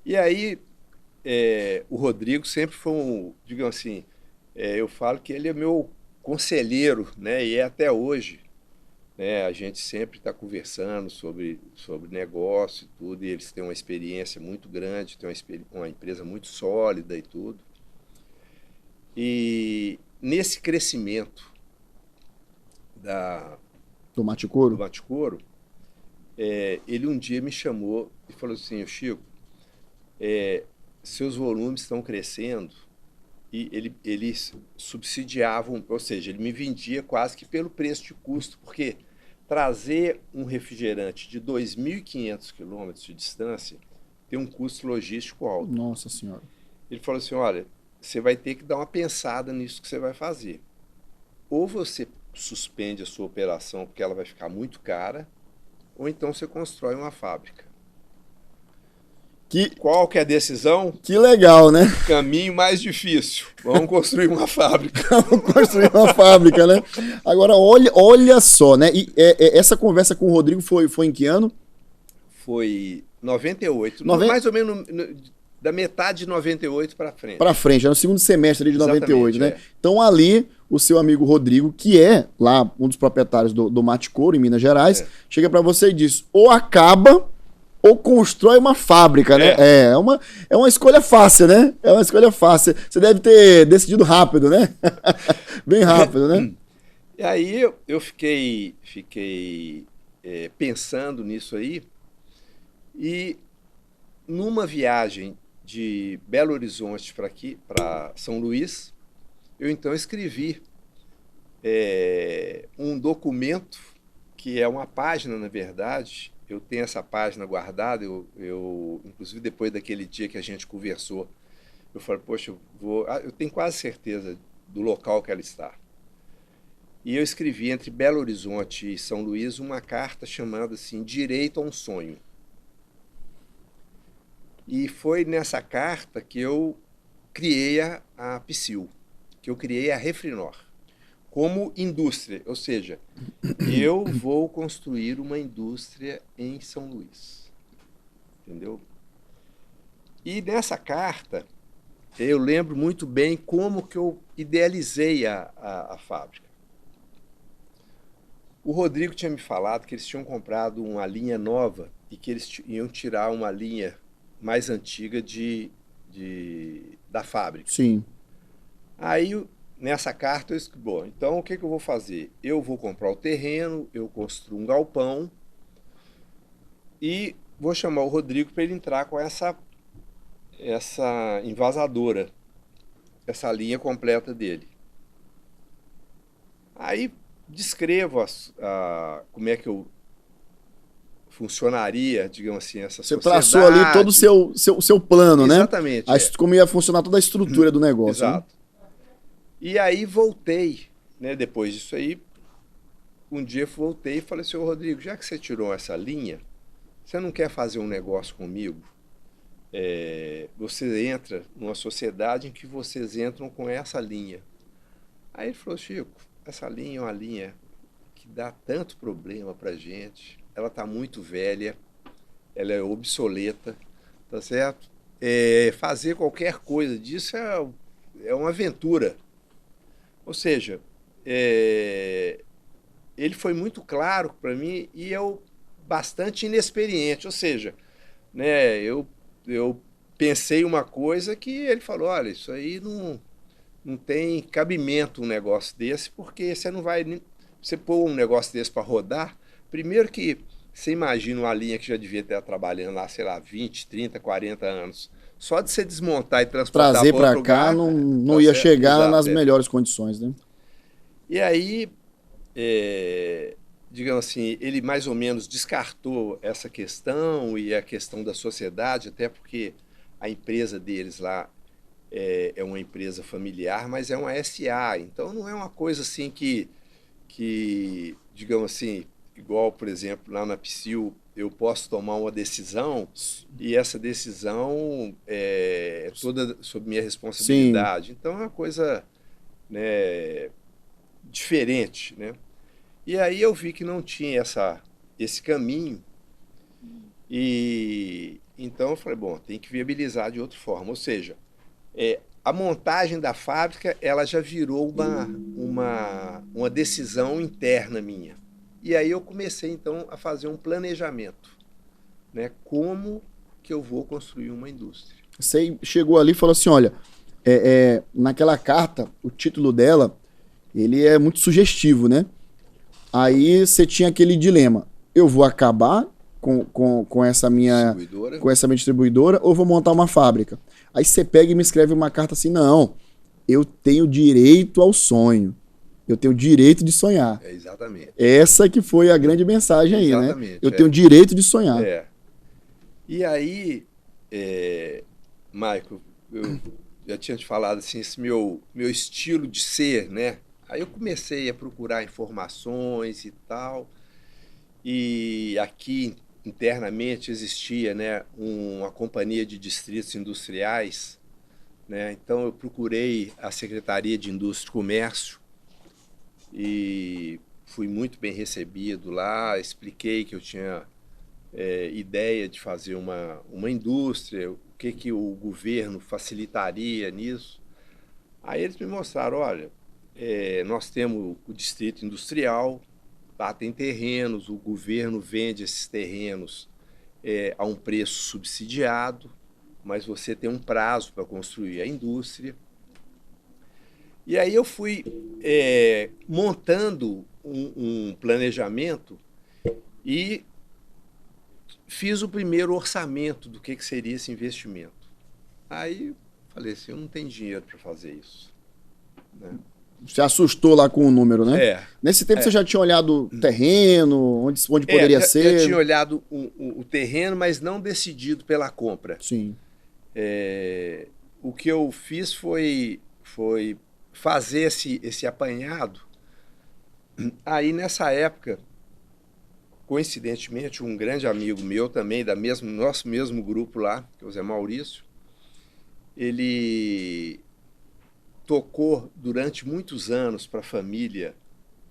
E aí, o Rodrigo sempre foi digamos assim, eu falo que ele é meu conselheiro, né? E é até hoje, né? A gente sempre está conversando sobre negócio e tudo, e eles têm uma experiência muito grande, têm uma empresa muito sólida e tudo. E nesse crescimento da, Do do Maticoro. Bate-Couro, ele um dia me chamou e falou assim: "Ô, Chico, seus volumes estão crescendo", e eles subsidiavam, ou seja, ele me vendia quase que pelo preço de custo, porque trazer um refrigerante de 2.500 quilômetros de distância tem um custo logístico alto. Nossa Senhora. Ele falou assim: "Olha, você vai ter que dar uma pensada nisso que você vai fazer. Ou você suspende a sua operação porque ela vai ficar muito cara, ou então você constrói uma fábrica. Que, Qual que é a decisão? que legal, né? Caminho mais difícil. Vamos construir uma fábrica." Vamos construir uma fábrica, né? Agora, olha só, né? E essa conversa com o Rodrigo foi em que ano? Foi 98, Noven... mais ou menos da metade de 98 para frente. Para frente, no segundo semestre ali de Exatamente, 98, né? Então ali, o seu amigo Rodrigo, que é lá um dos proprietários do Maticoro, em Minas Gerais, chega para você e diz, ou acaba ou constrói uma fábrica, né? É uma escolha fácil, né? É uma escolha fácil. Você deve ter decidido rápido, né? Bem rápido, né? E aí eu fiquei pensando nisso aí, e numa viagem de Belo Horizonte para aqui, para São Luís, eu então escrevi um documento que é uma página, na verdade. Eu tenho essa página guardada, inclusive depois daquele dia que a gente conversou, eu falei: "Poxa, eu tenho quase certeza do local que ela está." E eu escrevi entre Belo Horizonte e São Luís uma carta chamada assim, Direito a um Sonho. E foi nessa carta que eu criei a Psyu, que eu criei a Refrinor, como indústria, ou seja, eu vou construir uma indústria em São Luís, entendeu? E nessa carta, eu lembro muito bem como que eu idealizei a fábrica. O Rodrigo tinha me falado que eles tinham comprado uma linha nova e que eles iam tirar uma linha mais antiga da fábrica. Sim. Aí, nessa carta, eu escrevi: "Bom, então o que eu vou fazer? Eu vou comprar o terreno, eu construo um galpão e vou chamar o Rodrigo para ele entrar com essa envasadora, essa linha completa dele." Aí descrevo como é que eu funcionaria, digamos assim, essa Você sociedade. traçou ali todo o seu plano, né? Exatamente. Como ia funcionar toda a estrutura do negócio. Exato. Né? E aí voltei, né? Depois disso aí, um dia voltei e falei assim: "Ô Rodrigo, já que você tirou essa linha, você não quer fazer um negócio comigo? Você entra numa sociedade em que vocês entram com essa linha." Aí ele falou: "Chico, essa linha é uma linha que dá tanto problema pra gente, ela tá muito velha, ela é obsoleta, tá certo? Fazer qualquer coisa disso é uma aventura." Ou seja, ele foi muito claro para mim e eu bastante inexperiente. Ou seja, né, eu pensei uma coisa que ele falou: "Olha, isso aí não tem cabimento um negócio desse, porque você não vai... Você pôr um negócio desse para rodar, primeiro que você imagina uma linha que já devia estar trabalhando lá, sei lá, 20, 30, 40 anos. Só de você desmontar e transportar Trazer para outro para cá lugar, não tá ia certo? chegar Exato, nas melhores condições, né? E aí, digamos assim, ele mais ou menos descartou essa questão e a questão da sociedade, até porque a empresa deles lá é uma empresa familiar, mas é uma SA, então não é uma coisa assim que digamos assim, igual, por exemplo, lá na Psyll, eu posso tomar uma decisão e essa decisão é toda sob minha Sim. responsabilidade. Então é uma coisa, né, diferente, né? E aí eu vi que não tinha esse caminho e então eu falei, bom, tem que viabilizar de outra forma. Ou seja, a montagem da fábrica ela já virou uma decisão interna minha. E aí eu comecei então a fazer um planejamento, né? Como que eu vou construir uma indústria. Você chegou ali e falou assim, olha, naquela carta, o título dela, ele é muito sugestivo, né? Aí você tinha aquele dilema, eu vou acabar com essa minha distribuidora ou vou montar uma fábrica? Aí você pega e me escreve uma carta assim, não, eu tenho direito ao sonho. Eu tenho direito de sonhar. Exatamente. Essa que foi a grande mensagem aí, exatamente, né? Eu tenho direito de sonhar. E aí, Michael, eu já tinha te falado assim, esse meu estilo de ser, né? Aí eu comecei a procurar informações e tal. E aqui, internamente, existia, né, uma companhia de distritos industriais, né? Então eu procurei a Secretaria de Indústria e Comércio, e fui muito bem recebido lá, expliquei que eu tinha ideia de fazer uma indústria, o que o governo facilitaria nisso. Aí eles me mostraram, olha, nós temos o distrito industrial, lá tem terrenos, o governo vende esses terrenos a um preço subsidiado, mas você tem um prazo para construir a indústria. E aí eu fui montando um planejamento e fiz o primeiro orçamento do que seria esse investimento. Aí falei assim, eu não tenho dinheiro para fazer isso, né? Você assustou lá com o número, né? Nesse tempo você já tinha olhado o terreno, onde poderia ser? Já tinha olhado o terreno, mas não decidido pela compra. Sim. O que eu fiz foi fazer esse apanhado. Aí nessa época, coincidentemente, um grande amigo meu também, nosso mesmo grupo lá, que é o Zé Maurício, ele tocou durante muitos anos para a família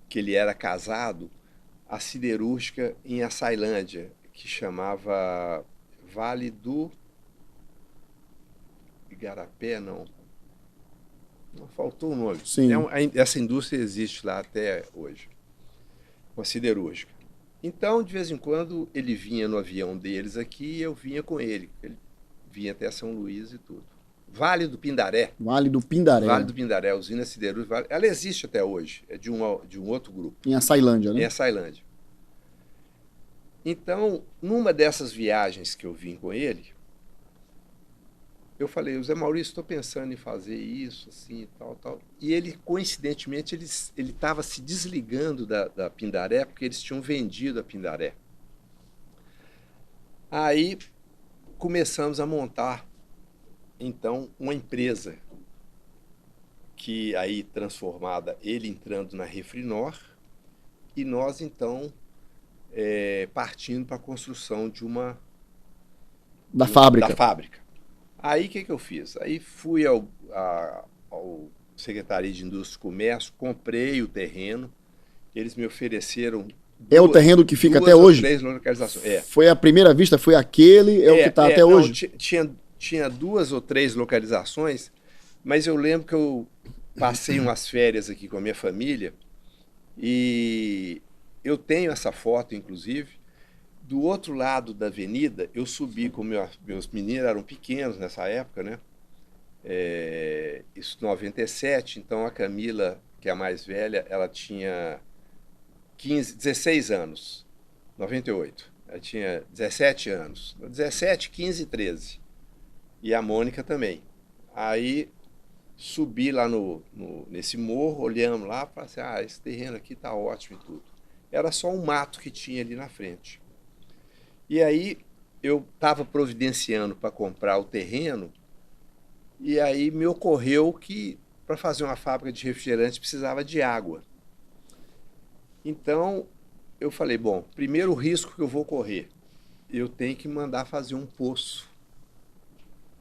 que ele era casado, a siderúrgica em Açailândia, que chamava Vale do Igarapé, não faltou o nome. Sim. Essa indústria existe lá até hoje, uma siderúrgica. Então, de vez em quando, ele vinha no avião deles aqui e eu vinha com ele. Ele vinha até São Luís e tudo. Vale do Pindaré. Vale do Pindaré. Vale do Pindaré, a usina siderúrgica. Ela existe até hoje, é de um outro grupo. Em Açailândia, né? Em Açailândia. Então, numa dessas viagens que eu vim com ele, eu falei, Zé Maurício, estou pensando em fazer isso, assim, e tal, tal. E ele, coincidentemente, ele estava se desligando da Pindaré, porque eles tinham vendido a Pindaré. Aí, começamos a montar, então, uma empresa, que aí transformada, ele entrando na Refrinor, e nós, então, partindo para a construção da fábrica. Aí o que eu fiz? Aí fui ao Secretaria de Indústria e Comércio, comprei o terreno, eles me ofereceram o terreno que fica até hoje? 3 localizações. Foi a primeira vista, foi aquele, o que está até hoje? Tinha 2 ou 3 localizações, mas eu lembro que eu passei umas férias aqui com a minha família e eu tenho essa foto, inclusive. Do outro lado da avenida, eu subi com meus meninos, eram pequenos nessa época, né? Isso em 97, então a Camila, que é a mais velha, ela tinha 16 anos, 98. Ela tinha 17 anos, 17, 15 e 13. E a Mônica também. Aí subi lá nesse morro, olhamos lá, falei assim, esse terreno aqui tá ótimo e tudo. Era só um mato que tinha ali na frente. E aí eu estava providenciando para comprar o terreno e aí me ocorreu que para fazer uma fábrica de refrigerante precisava de água. Então eu falei, bom, primeiro o risco que eu vou correr, eu tenho que mandar fazer um poço.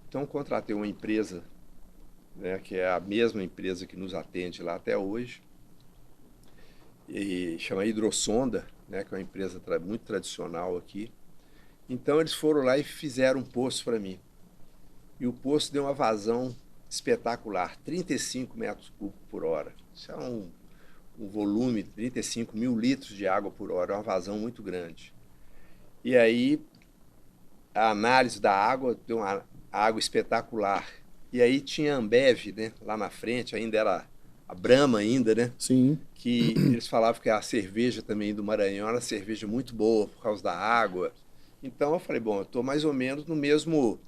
Então contratei uma empresa, né, que é a mesma empresa que nos atende lá até hoje, e chama Hidrosonda, né, que é uma empresa muito tradicional aqui. Então eles foram lá e fizeram um poço para mim. E o poço deu uma vazão espetacular, 35 metros cúbicos por hora. Isso é um volume, 35 mil litros de água por hora, é uma vazão muito grande. E aí a análise da água deu uma água espetacular. E aí tinha a Ambev, né, lá na frente, ainda era a Brahma ainda, né? Sim. Que eles falavam que a cerveja também do Maranhão era cerveja muito boa por causa da água. Então eu falei, bom, eu estou mais ou menos no mesmo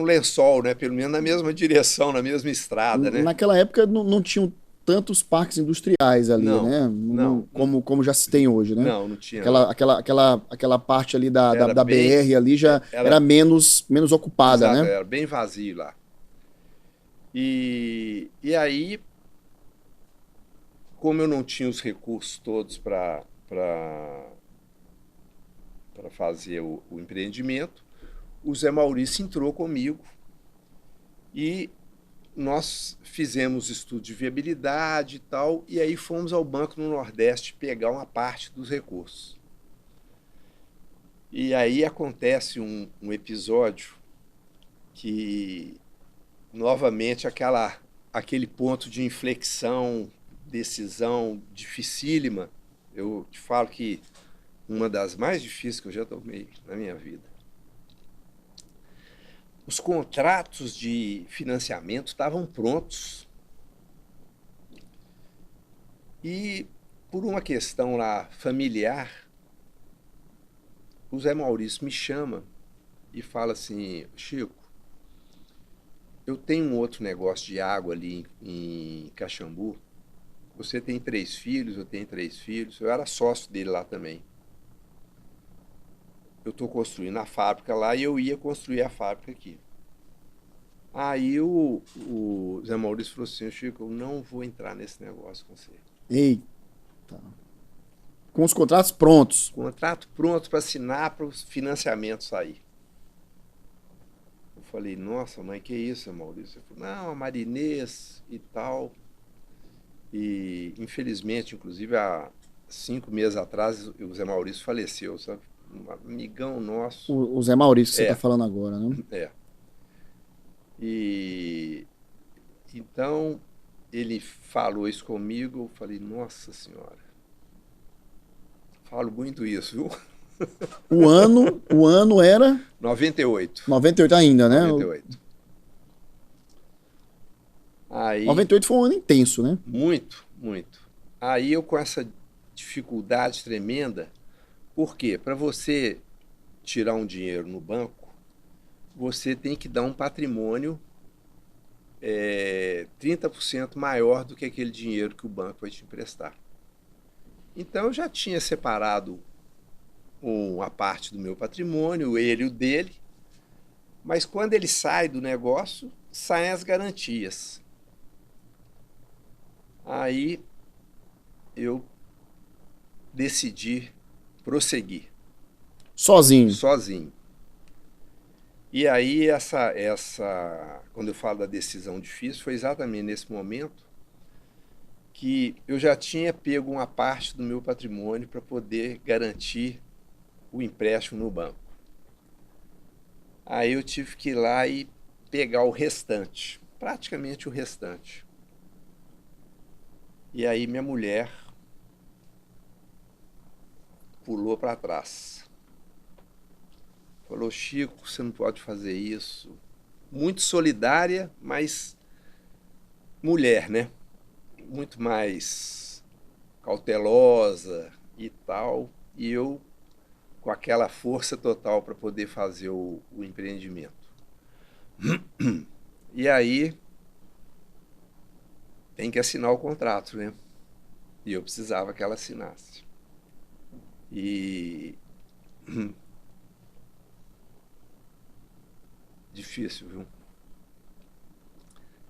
lençol, né? Pelo menos na mesma direção, na mesma estrada, né? Naquela época não tinham tantos parques industriais ali, Não, né? não, Como já se tem hoje, né? não tinha não. Aquela parte ali da, da, Era da bem, BR ali já era era, menos ocupada, exato, né? era bem vazio lá. E aí, como eu não tinha os recursos todos para fazer o empreendimento, o Zé Maurício entrou comigo e nós fizemos estudo de viabilidade e tal, e aí fomos ao Banco do Nordeste pegar uma parte dos recursos. E aí acontece um episódio que, novamente, aquele ponto de inflexão, decisão dificílima. Eu te falo que uma das mais difíceis que eu já tomei na minha vida. Os contratos de financiamento estavam prontos. E, por uma questão lá familiar, o Zé Maurício me chama e fala assim, Chico, eu tenho um outro negócio de água ali em Caxambu. Você tem 3 filhos, eu tenho 3 filhos. Eu era sócio dele lá também. Eu estou construindo a fábrica lá e eu ia construir a fábrica aqui. Aí o Zé Maurício falou assim, Chico, eu não vou entrar nesse negócio com você. Eita. Com os contratos prontos. Contrato pronto para assinar para os financiamentos sair. Eu falei, nossa, mãe, que isso, Maurício? Ele falou, não, a Marinês e tal. E, infelizmente, inclusive, há 5 meses atrás, o Zé Maurício faleceu, sabe? Um amigão nosso. O Zé Maurício que você está É, falando agora, né? é. E então ele falou isso comigo, eu falei, nossa senhora, falo muito isso, viu? O ano era 98. 98 ainda, né? 98. Aí, 98 foi um ano intenso, né? muito, muito. Aí eu com essa dificuldade tremenda, por quê? Para você tirar um dinheiro no banco, você tem que dar um patrimônio 30% maior do que aquele dinheiro que o banco vai te emprestar. Então eu já tinha separado uma parte do meu patrimônio, ele e o dele, mas quando ele sai do negócio, saem as garantias. Aí eu decidi prosseguir Sozinho. sozinho. E aí quando eu falo da decisão difícil, foi exatamente nesse momento que eu já tinha pego uma parte do meu patrimônio para poder garantir o empréstimo no banco. Aí eu tive que ir lá e pegar o restante, praticamente o restante. E aí minha mulher pulou para trás. Falou, Chico, você não pode fazer isso. Muito solidária, mas mulher, né? Muito mais cautelosa e tal. E eu com aquela força total para poder fazer o empreendimento. E aí tem que assinar o contrato, né? E eu precisava que ela assinasse. E difícil, viu?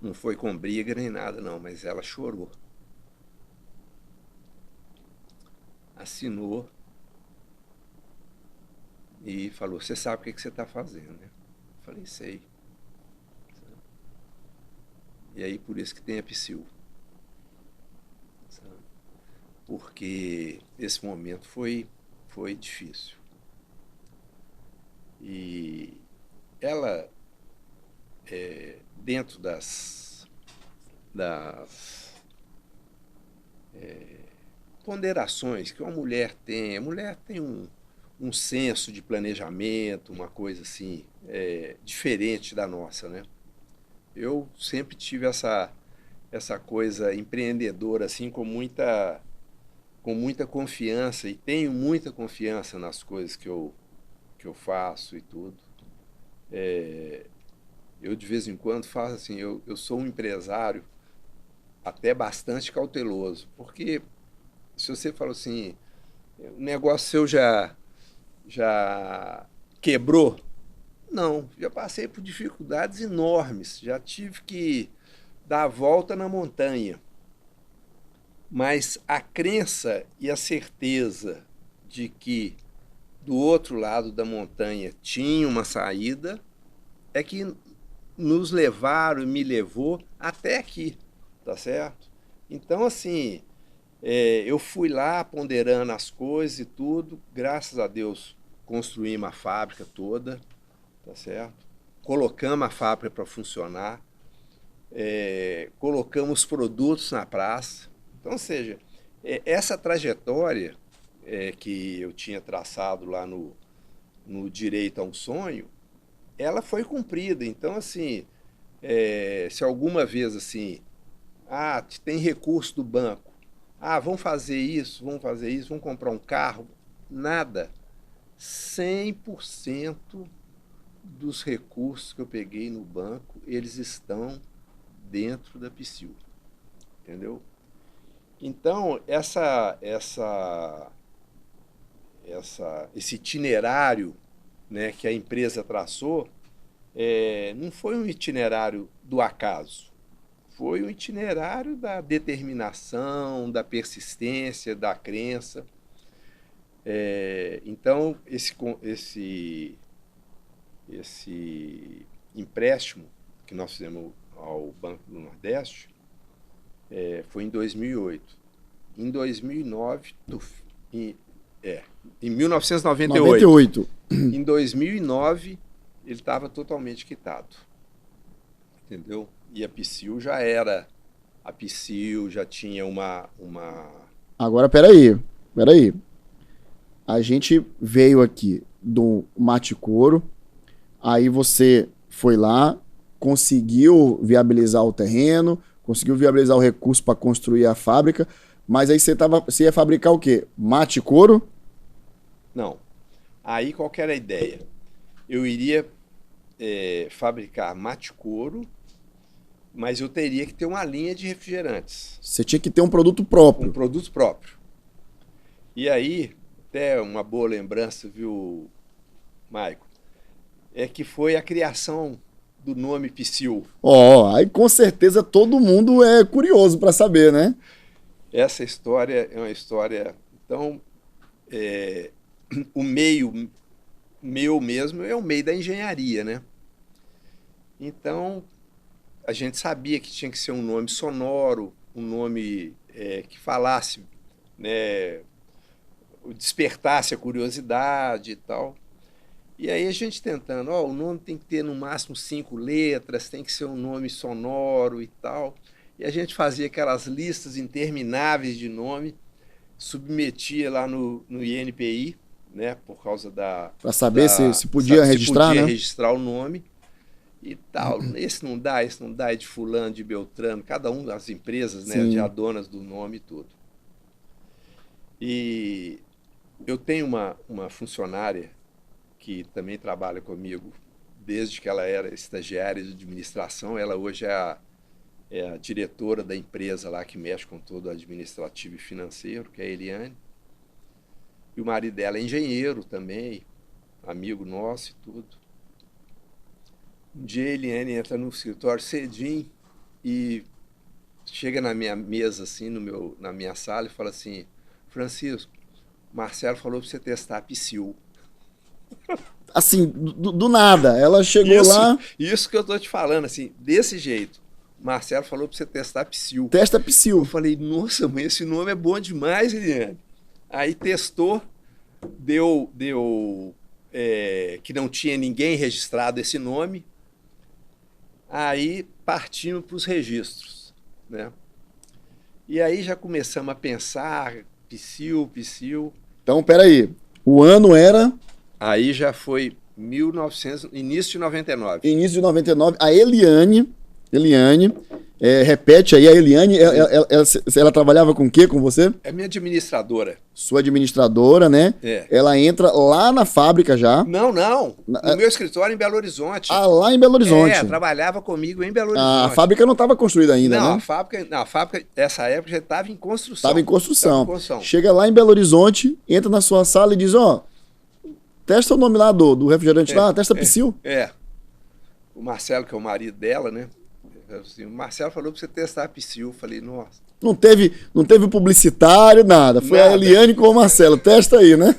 Não foi com briga nem nada, não, mas ela chorou. assinou e falou, você sabe o que você está fazendo, né? Eu falei, sei. E aí por isso que tem a Psyll. Porque esse momento foi difícil. E ela, dentro das ponderações que uma mulher tem, a mulher tem um senso de planejamento, uma coisa assim, diferente da nossa, né? Eu sempre tive essa coisa empreendedora, assim, com muita confiança, e tenho muita confiança nas coisas que eu faço e tudo. Eu, de vez em quando, faço assim, eu sou um empresário até bastante cauteloso, porque se você fala assim, o negócio seu já quebrou, não, já passei por dificuldades enormes, já tive que dar a volta na montanha. Mas a crença e a certeza de que do outro lado da montanha tinha uma saída é que nos levaram e me levou até aqui, tá certo? Então, assim, eu fui lá ponderando as coisas e tudo, graças a Deus construímos a fábrica toda, tá certo? Colocamos a fábrica para funcionar, colocamos produtos na praça. Então, ou seja, essa trajetória que eu tinha traçado lá no Direito a um Sonho, ela foi cumprida. Então, assim, se alguma vez assim, tem recurso do banco, vamos fazer isso, vamos comprar um carro, nada. 100% dos recursos que eu peguei no banco, eles estão dentro da Psyll, entendeu? Então, esse itinerário, né, que a empresa traçou, não foi um itinerário do acaso, foi um itinerário da determinação, da persistência, da crença. Então, esse empréstimo que nós fizemos ao Banco do Nordeste foi em 2008. Em 2009, em 1998. 98. Em 2009, ele estava totalmente quitado. Entendeu? E a Psyll já tinha uma... Agora, peraí. A gente veio aqui do Mate Couro, aí você foi lá, conseguiu viabilizar o terreno, conseguiu viabilizar o recurso para construir a fábrica, mas aí você ia fabricar o quê? Mate Couro? Não. Aí qual que era a ideia? Eu iria fabricar mate couro, mas eu teria que ter uma linha de refrigerantes. Você tinha que ter um produto próprio. Um produto próprio. E aí, até uma boa lembrança, viu, Maico? É que foi a criação do nome Psyll. Aí com certeza todo mundo é curioso para saber, né? Essa história é uma história... Então, o meio meu mesmo é o meio da engenharia, né? Então, a gente sabia que tinha que ser um nome sonoro, um nome que falasse, né, despertasse a curiosidade e tal. E aí a gente tentando, o nome tem que ter no máximo 5 letras, tem que ser um nome sonoro e tal. E a gente fazia aquelas listas intermináveis de nome, submetia lá no INPI, né, por causa para saber se podia registrar, se podia né? registrar o nome e tal. Esse não dá, é de fulano, de Beltrano, cada um das empresas, né, já donas do nome e tudo. E eu tenho uma funcionária que também trabalha comigo desde que ela era estagiária de administração. Ela hoje é a diretora da empresa lá que mexe com todo o administrativo e financeiro, que é a Eliane. E o marido dela é engenheiro também, amigo nosso e tudo. Um dia a Eliane entra no escritório cedinho e chega na minha mesa, assim, na minha sala, e fala assim: Francisco, Marcelo falou para você testar a Psyll. Assim, do nada, ela chegou lá... Isso que eu tô te falando, assim, desse jeito. Marcelo falou para você testar a Psyll. Testa Psyll. Eu falei, nossa, mãe, esse nome é bom demais, Eliane. Aí testou, deu que não tinha ninguém registrado esse nome. Aí partimos para os registros, né? E aí já começamos a pensar, Psyll. Então, peraí, o ano era... Aí já foi início de 99. Início de 99, a Eliane, repete aí, a Eliane, ela trabalhava com o quê com você? É minha administradora. Sua administradora, né? É. Ela entra lá na fábrica já. Não. No meu escritório em Belo Horizonte. Ah, lá em Belo Horizonte. Trabalhava comigo em Belo Horizonte. A fábrica não estava construída ainda, não, né? A fábrica, essa época, já estava em construção. Estava em construção. Chega lá em Belo Horizonte, entra na sua sala e diz, testa o nome lá do refrigerante lá, testa Psyll. O Marcelo, que é o marido dela, né? Assim, o Marcelo falou para você testar a Psyll. Eu falei, nossa. Não teve publicitário, nada. Foi a Eliane com o Marcelo. Testa aí, né?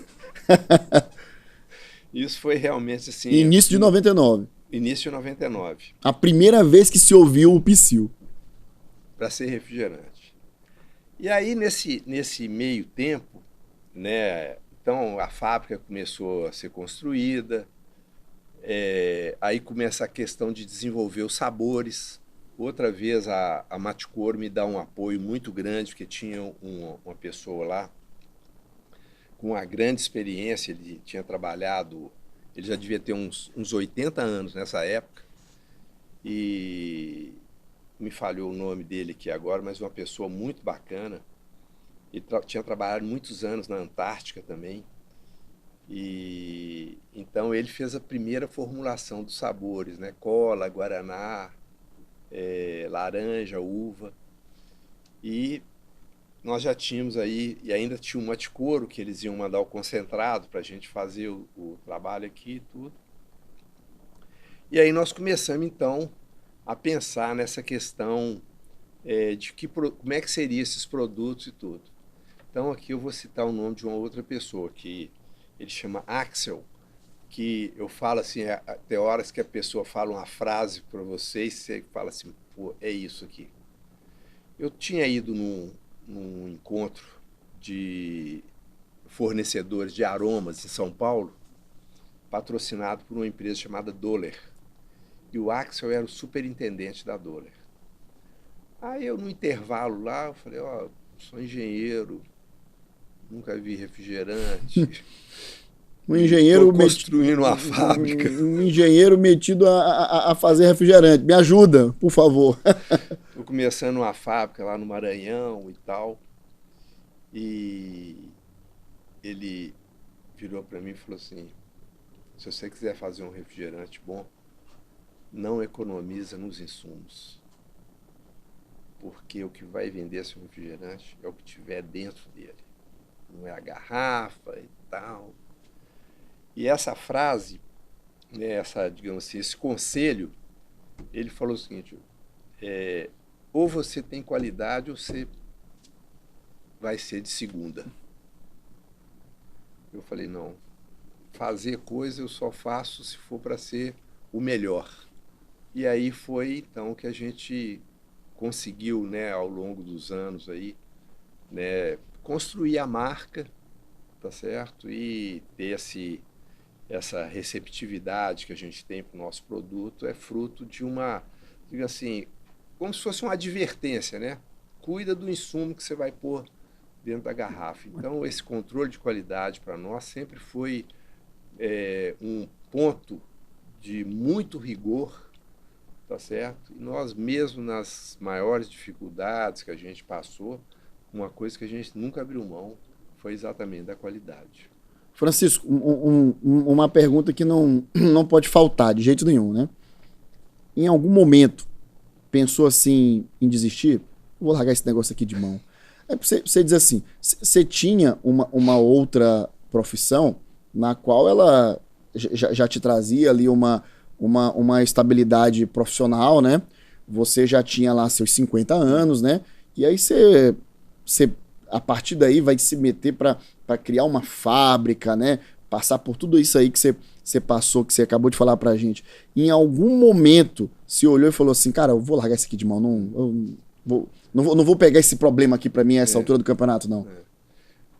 Isso foi realmente assim... Início de 99. Início de 99. A primeira vez que se ouviu o Psyll. Para ser refrigerante. E aí, nesse meio tempo, né? Então, a fábrica começou a ser construída. Aí começa a questão de desenvolver os sabores. Outra vez a Maticor me dá um apoio muito grande, porque tinha uma pessoa lá com uma grande experiência, ele tinha trabalhado, ele já devia ter uns 80 anos nessa época, e me falhou o nome dele aqui agora, mas uma pessoa muito bacana. Ele tinha trabalhado muitos anos na Antártica também, e então ele fez a primeira formulação dos sabores, né? Cola, guaraná, laranja, uva. E nós já tínhamos aí, e ainda tinha um Maticoro, que eles iam mandar o concentrado para a gente fazer o trabalho aqui e tudo. E aí nós começamos, então, a pensar nessa questão de como é que seriam esses produtos e tudo. Então aqui eu vou citar o nome de uma outra pessoa, que ele chama Axel, que eu falo assim, tem horas que a pessoa fala uma frase para você e você fala assim, pô, é isso aqui. Eu tinha ido num encontro de fornecedores de aromas em São Paulo, patrocinado por uma empresa chamada Doller. E o Axel era o superintendente da Doller. Aí eu, no intervalo lá, eu falei, sou engenheiro, nunca vi refrigerante. Um engenheiro construindo uma fábrica. Um engenheiro metido a fazer refrigerante. Me ajuda, por favor. Estou começando uma fábrica lá no Maranhão e tal. E ele virou para mim e falou assim, se você quiser fazer um refrigerante bom, não economiza nos insumos. Porque o que vai vender esse refrigerante é o que tiver dentro dele. Não é a garrafa e tal. E essa frase, né, digamos assim, esse conselho, ele falou o seguinte, ou você tem qualidade ou você vai ser de segunda. Eu falei, não, fazer coisa eu só faço se for para ser o melhor. E aí foi então que a gente conseguiu, né, ao longo dos anos aí, né, construir a marca, tá certo? E ter essa receptividade que a gente tem para o nosso produto é fruto de uma, diga assim, como se fosse uma advertência, né? Cuida do insumo que você vai pôr dentro da garrafa. Então, esse controle de qualidade para nós sempre foi um ponto de muito rigor, tá certo? E nós mesmo nas maiores dificuldades que a gente passou, uma coisa que a gente nunca abriu mão foi exatamente da qualidade. Francisco, uma pergunta que não pode faltar de jeito nenhum, né? Em algum momento, pensou assim em desistir? Vou largar esse negócio aqui de mão. Você diz assim, você tinha uma outra profissão na qual ela já te trazia ali uma estabilidade profissional, né? Você já tinha lá seus 50 anos, né? E aí você a partir daí vai se meter para para criar uma fábrica, né? Passar por tudo isso aí que você passou, que você acabou de falar pra gente. Em algum momento, se olhou e falou assim, cara, eu vou largar isso aqui de mão, não vou pegar esse problema aqui pra mim a essa altura do campeonato, não.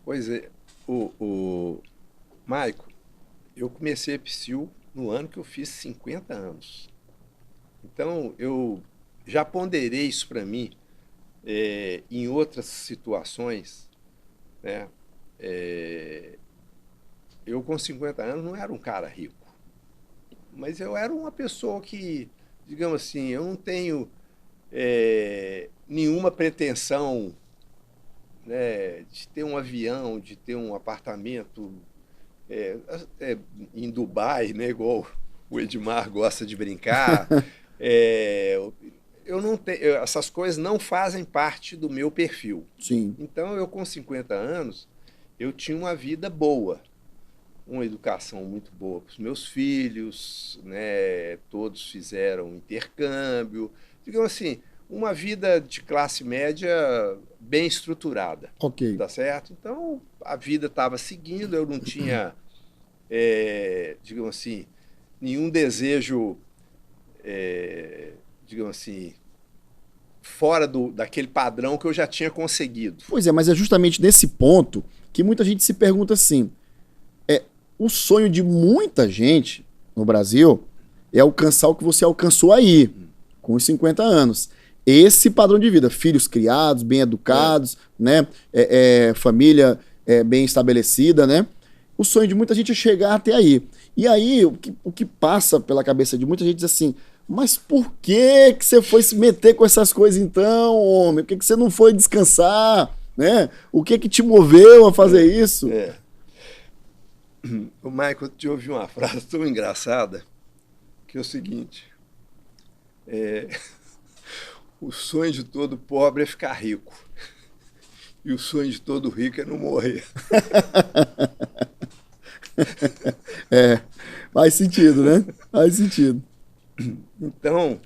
Pois é, Maico, eu comecei a Psyu no ano que eu fiz 50 anos. Então, eu já ponderei isso para mim em outras situações, né? Eu, com 50 anos, não era um cara rico, mas eu era uma pessoa que, digamos assim, eu não tenho nenhuma pretensão, né, de ter um avião, de ter um apartamento em Dubai, né, igual o Edmar gosta de brincar. Eu não tenho, essas coisas não fazem parte do meu perfil. Sim. Então, eu com 50 anos, eu tinha uma vida boa, uma educação muito boa para os meus filhos, né? Todos fizeram intercâmbio, digamos assim, uma vida de classe média bem estruturada. Ok. Tá certo? Então, a vida estava seguindo, eu não tinha, digamos assim, nenhum desejo, digamos assim, fora daquele padrão que eu já tinha conseguido. Pois é, mas é justamente nesse ponto que muita gente se pergunta assim, o sonho de muita gente no Brasil é alcançar o que você alcançou aí, com os 50 anos. Esse padrão de vida, filhos criados, bem educados, né? Família bem estabelecida, né? O sonho de muita gente é chegar até aí. E aí, o que passa pela cabeça de muita gente diz assim, mas por que você foi se meter com essas coisas então, homem? Por que você não foi descansar, né? O que te moveu a fazer isso? O Michael, eu te ouvi uma frase tão engraçada, que é o seguinte, o sonho de todo pobre é ficar rico, e o sonho de todo rico é não morrer. Faz sentido, né? Faz sentido. Então,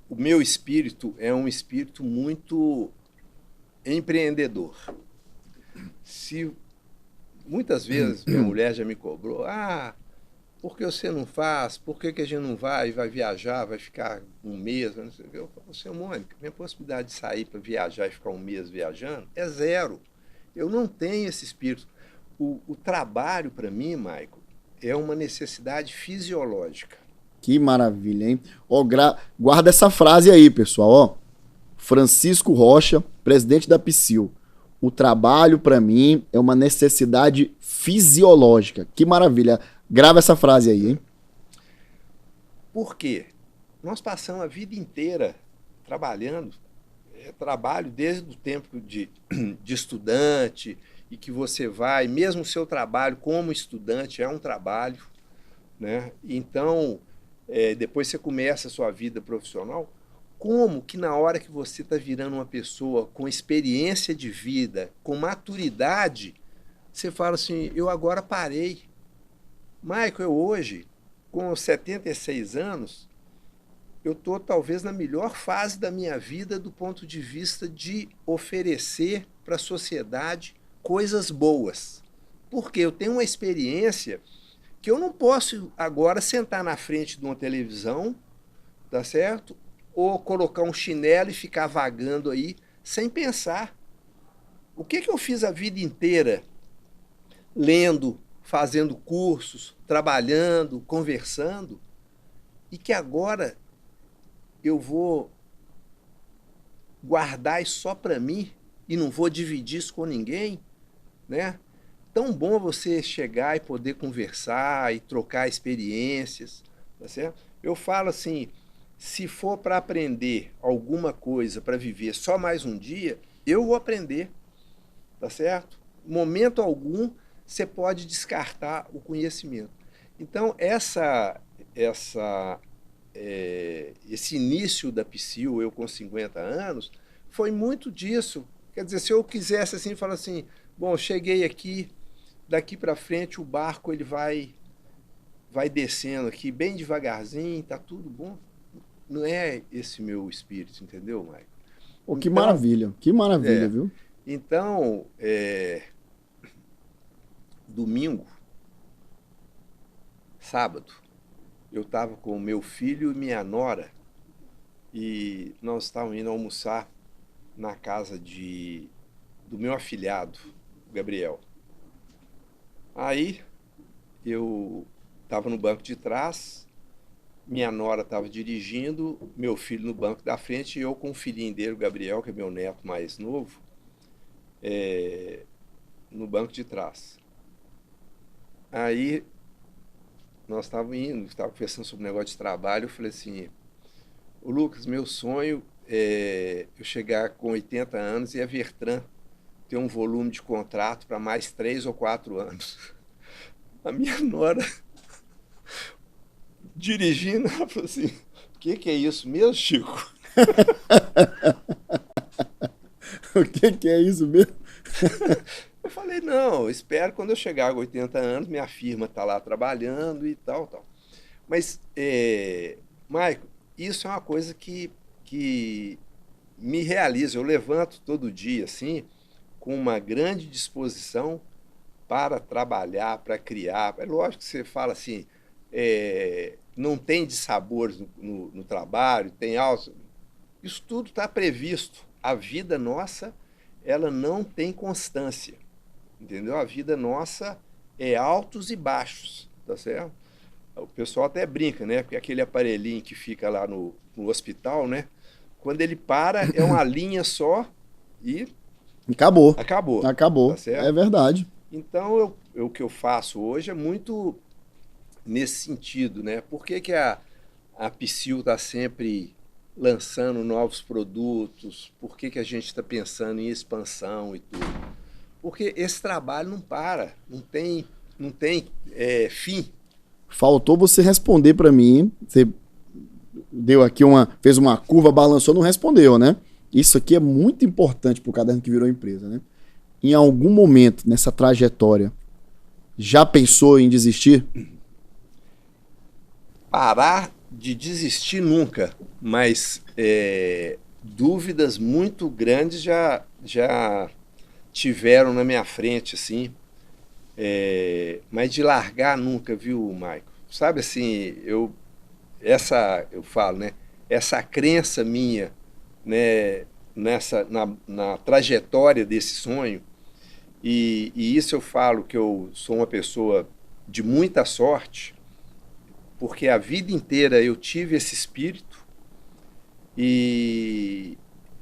o meu espírito é um espírito muito empreendedor. Muitas vezes minha mulher já me cobrou, por que você não faz? Por que a gente não vai viajar, vai ficar um mês? Não sei o quê. Eu falo, seu Mônica, minha possibilidade de sair para viajar e ficar um mês viajando é zero. Eu não tenho esse espírito. O trabalho, para mim, Michael, é uma necessidade fisiológica. Que maravilha, hein? Guarda essa frase aí, pessoal. Ó, Francisco Rocha, presidente da Psyu. O trabalho, para mim, é uma necessidade fisiológica. Que maravilha. Grava essa frase aí, hein? Por quê? Nós passamos a vida inteira trabalhando. Trabalho desde o tempo de estudante, e que você vai, mesmo o seu trabalho como estudante é um trabalho, né? Então, depois você começa a sua vida profissional. Como que na hora que você está virando uma pessoa com experiência de vida, com maturidade, você fala assim, eu agora parei. Michael, eu hoje, com 76 anos, eu estou talvez na melhor fase da minha vida do ponto de vista de oferecer para a sociedade coisas boas. Porque eu tenho uma experiência que eu não posso agora sentar na frente de uma televisão, tá certo? Ou colocar um chinelo e ficar vagando aí sem pensar. O que eu fiz a vida inteira? Lendo, fazendo cursos, trabalhando, conversando, e que agora eu vou guardar isso só para mim e não vou dividir isso com ninguém, né? Tão bom você chegar e poder conversar e trocar experiências, tá certo? Eu falo assim, se for para aprender alguma coisa para viver só mais um dia, eu vou aprender, tá certo? Momento algum você pode descartar o conhecimento. Então, esse início da Psyu, eu com 50 anos, foi muito disso. Quer dizer, se eu quisesse assim, falar assim, bom, cheguei aqui, daqui para frente o barco ele vai descendo aqui bem devagarzinho, tá tudo bom. Não é esse meu espírito, entendeu, Maicon? Pô, que Então, maravilha, é, viu? então, domingo, sábado, eu estava com o meu filho e minha nora e nós estávamos indo almoçar na casa do meu afilhado, Gabriel. Aí eu estava no banco de trás, minha nora estava dirigindo, meu filho no banco da frente e eu com o filhinho dele, o Gabriel, que é meu neto mais novo, no banco de trás. Aí nós estávamos indo, estávamos conversando sobre o negócio de trabalho, eu falei assim, ô Lucas, meu sonho é eu chegar com 80 anos e a Vertran ter um volume de contrato para mais 3 ou 4 anos. A minha nora dirigindo, ela falou assim, o que é isso mesmo, Chico? O que é isso mesmo? Eu falei, não, espero quando eu chegar com 80 anos, minha firma está lá trabalhando e tal, tal. Mas, Maico, isso é uma coisa que me realiza. Eu levanto todo dia, assim, com uma grande disposição para trabalhar, para criar. É lógico que você fala assim, não tem dissabores no trabalho, tem algo. Isso tudo está previsto. A vida nossa, ela não tem constância, entendeu? A vida nossa é altos e baixos, tá certo? O pessoal até brinca, né? Porque aquele aparelhinho que fica lá no hospital, né? Quando ele para, é uma linha só e Acabou. acabou, tá Acabou. É certo? verdade. Então, o que eu faço hoje é muito nesse sentido, né? Por que a Psyll está sempre lançando novos produtos? Por que a gente está pensando em expansão e tudo? Porque esse trabalho não para, não tem fim. Faltou você responder para mim. Você deu aqui fez uma curva, balançou, não respondeu, né? Isso aqui é muito importante pro caderno que virou empresa, né? Em algum momento nessa trajetória, já pensou em desistir? Parar de desistir nunca, mas dúvidas muito grandes já tiveram na minha frente, assim, mas de largar nunca, viu, Maico? Sabe assim, eu falo, né? Essa crença minha, né? Na trajetória desse sonho, e isso eu falo que eu sou uma pessoa de muita sorte, porque a vida inteira eu tive esse espírito e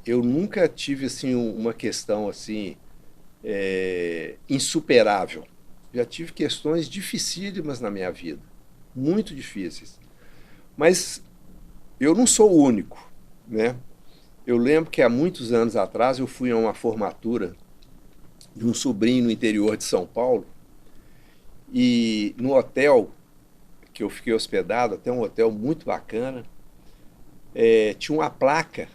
eu nunca tive assim uma questão assim insuperável. Já tive questões dificílimas na minha vida, muito difíceis. Mas eu não sou o único, né? Eu lembro que há muitos anos atrás eu fui a uma formatura de um sobrinho no interior de São Paulo e no hotel que eu fiquei hospedado, até um hotel muito bacana, tinha uma placa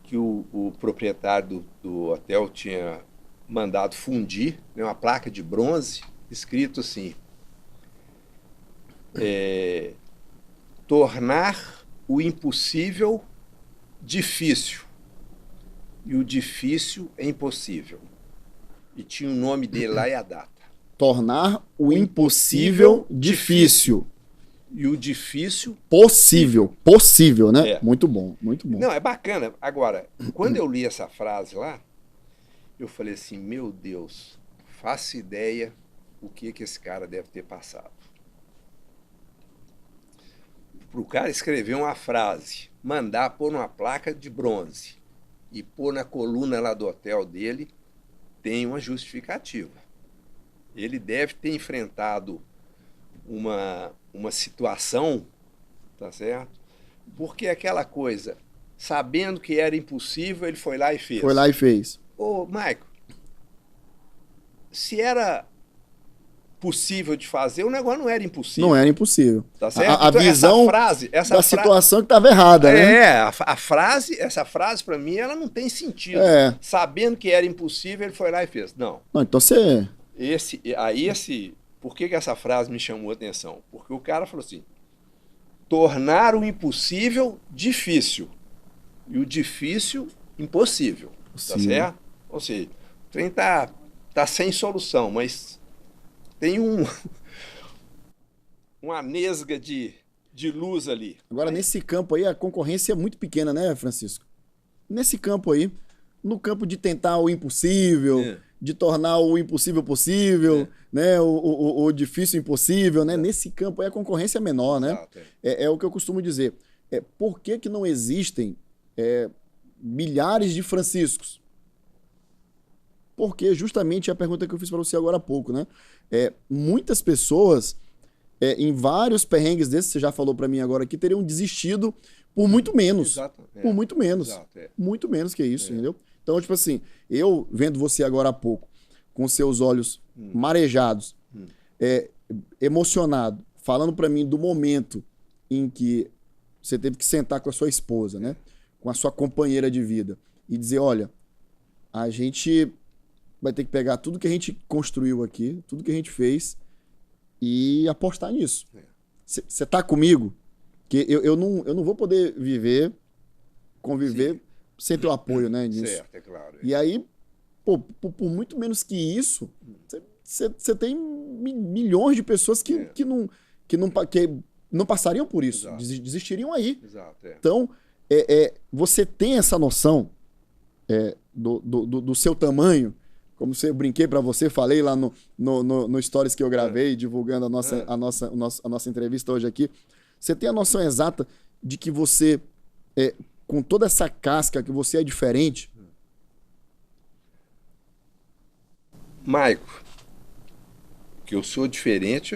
que o proprietário do hotel tinha mandado fundir, né, uma placa de bronze, escrito assim, tornar o impossível difícil e o difícil é impossível. E tinha o nome dele lá e a data. Tornar o impossível difícil. E o difícil possível. Possível, né? É. Muito bom, muito bom. Não, é bacana. Agora, quando eu li essa frase lá, eu falei assim, meu Deus, faço ideia o que esse cara deve ter passado. Para o cara escrever uma frase, mandar pôr numa placa de bronze e pôr na coluna lá do hotel dele, tem uma justificativa. Ele deve ter enfrentado uma situação, tá certo? Porque aquela coisa, sabendo que era impossível, ele foi lá e fez. Foi lá e fez. Ô, Maico, se era possível de fazer, o negócio não era impossível. Não era impossível. Tá certo? A Então, visão da situação que estava errada, né? Essa frase para mim, ela não tem sentido. Sabendo que era impossível, ele foi lá e fez. Não. Então você... Por que essa frase me chamou a atenção? Porque o cara falou assim, tornar o impossível difícil E o difícil, impossível. Tá certo? Ou seja, o trem tá sem solução, mas tem uma nesga de luz ali. Agora, nesse campo aí, a concorrência é muito pequena, né, Francisco? Nesse campo aí, no campo de tentar o impossível, de tornar o impossível possível, né? O difícil impossível, né? Nesse campo aí a concorrência é menor, né? Exato, É o que eu costumo dizer. Por que não existem milhares de Franciscos? Porque justamente é a pergunta que eu fiz para você agora há pouco, né? Muitas pessoas, em vários perrengues desses, você já falou para mim agora aqui, teriam desistido por muito menos. Exato, por muito menos. Exato, Muito menos que isso, entendeu? Então, tipo assim, eu vendo você agora há pouco, com seus olhos marejados, emocionado, falando para mim do momento em que você teve que sentar com a sua esposa, né? Com a sua companheira de vida e dizer, olha, a gente vai ter que pegar tudo que a gente construiu aqui, tudo que a gente fez e apostar nisso. Você tá comigo? Que eu não vou poder conviver sem teu apoio, né, nisso. Certo, é claro. E aí, pô, por muito menos que isso, você tem milhões de pessoas que não passariam por isso, desistiriam aí. Exato, Então, você tem essa noção do seu tamanho, como eu brinquei para você, falei lá no stories que eu gravei, divulgando a nossa entrevista hoje aqui. Você tem a noção exata de que você, com toda essa casca, que você é diferente? Maico, que eu sou diferente,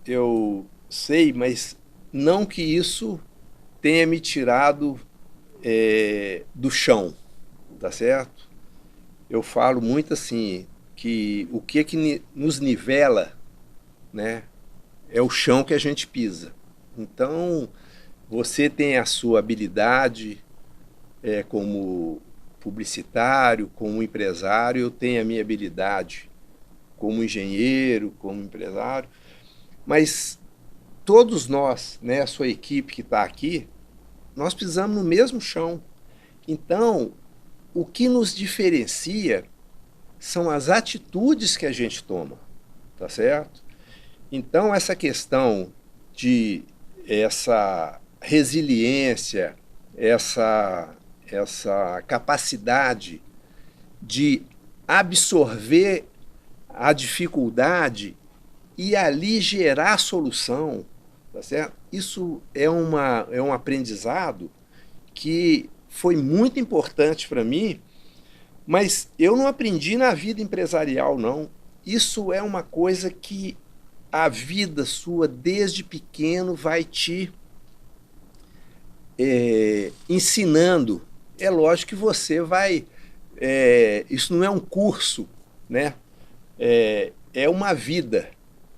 eu sei, mas não que isso tenha me tirado do chão, tá certo? Eu falo muito assim, que o que nos nivela, né, é o chão que a gente pisa. Então, você tem a sua habilidade como publicitário, como empresário, eu tenho a minha habilidade como engenheiro, como empresário, mas todos nós, né, a sua equipe que está aqui, nós pisamos no mesmo chão. Então, o que nos diferencia são as atitudes que a gente toma, tá certo? Então, essa questão de essa resiliência, essa capacidade de absorver a dificuldade e ali gerar solução, tá certo? Isso é um aprendizado que foi muito importante para mim, mas eu não aprendi na vida empresarial, não. Isso é uma coisa que a vida sua, desde pequeno, vai te ensinando. É lógico que você vai... isso não é um curso, né? É uma vida,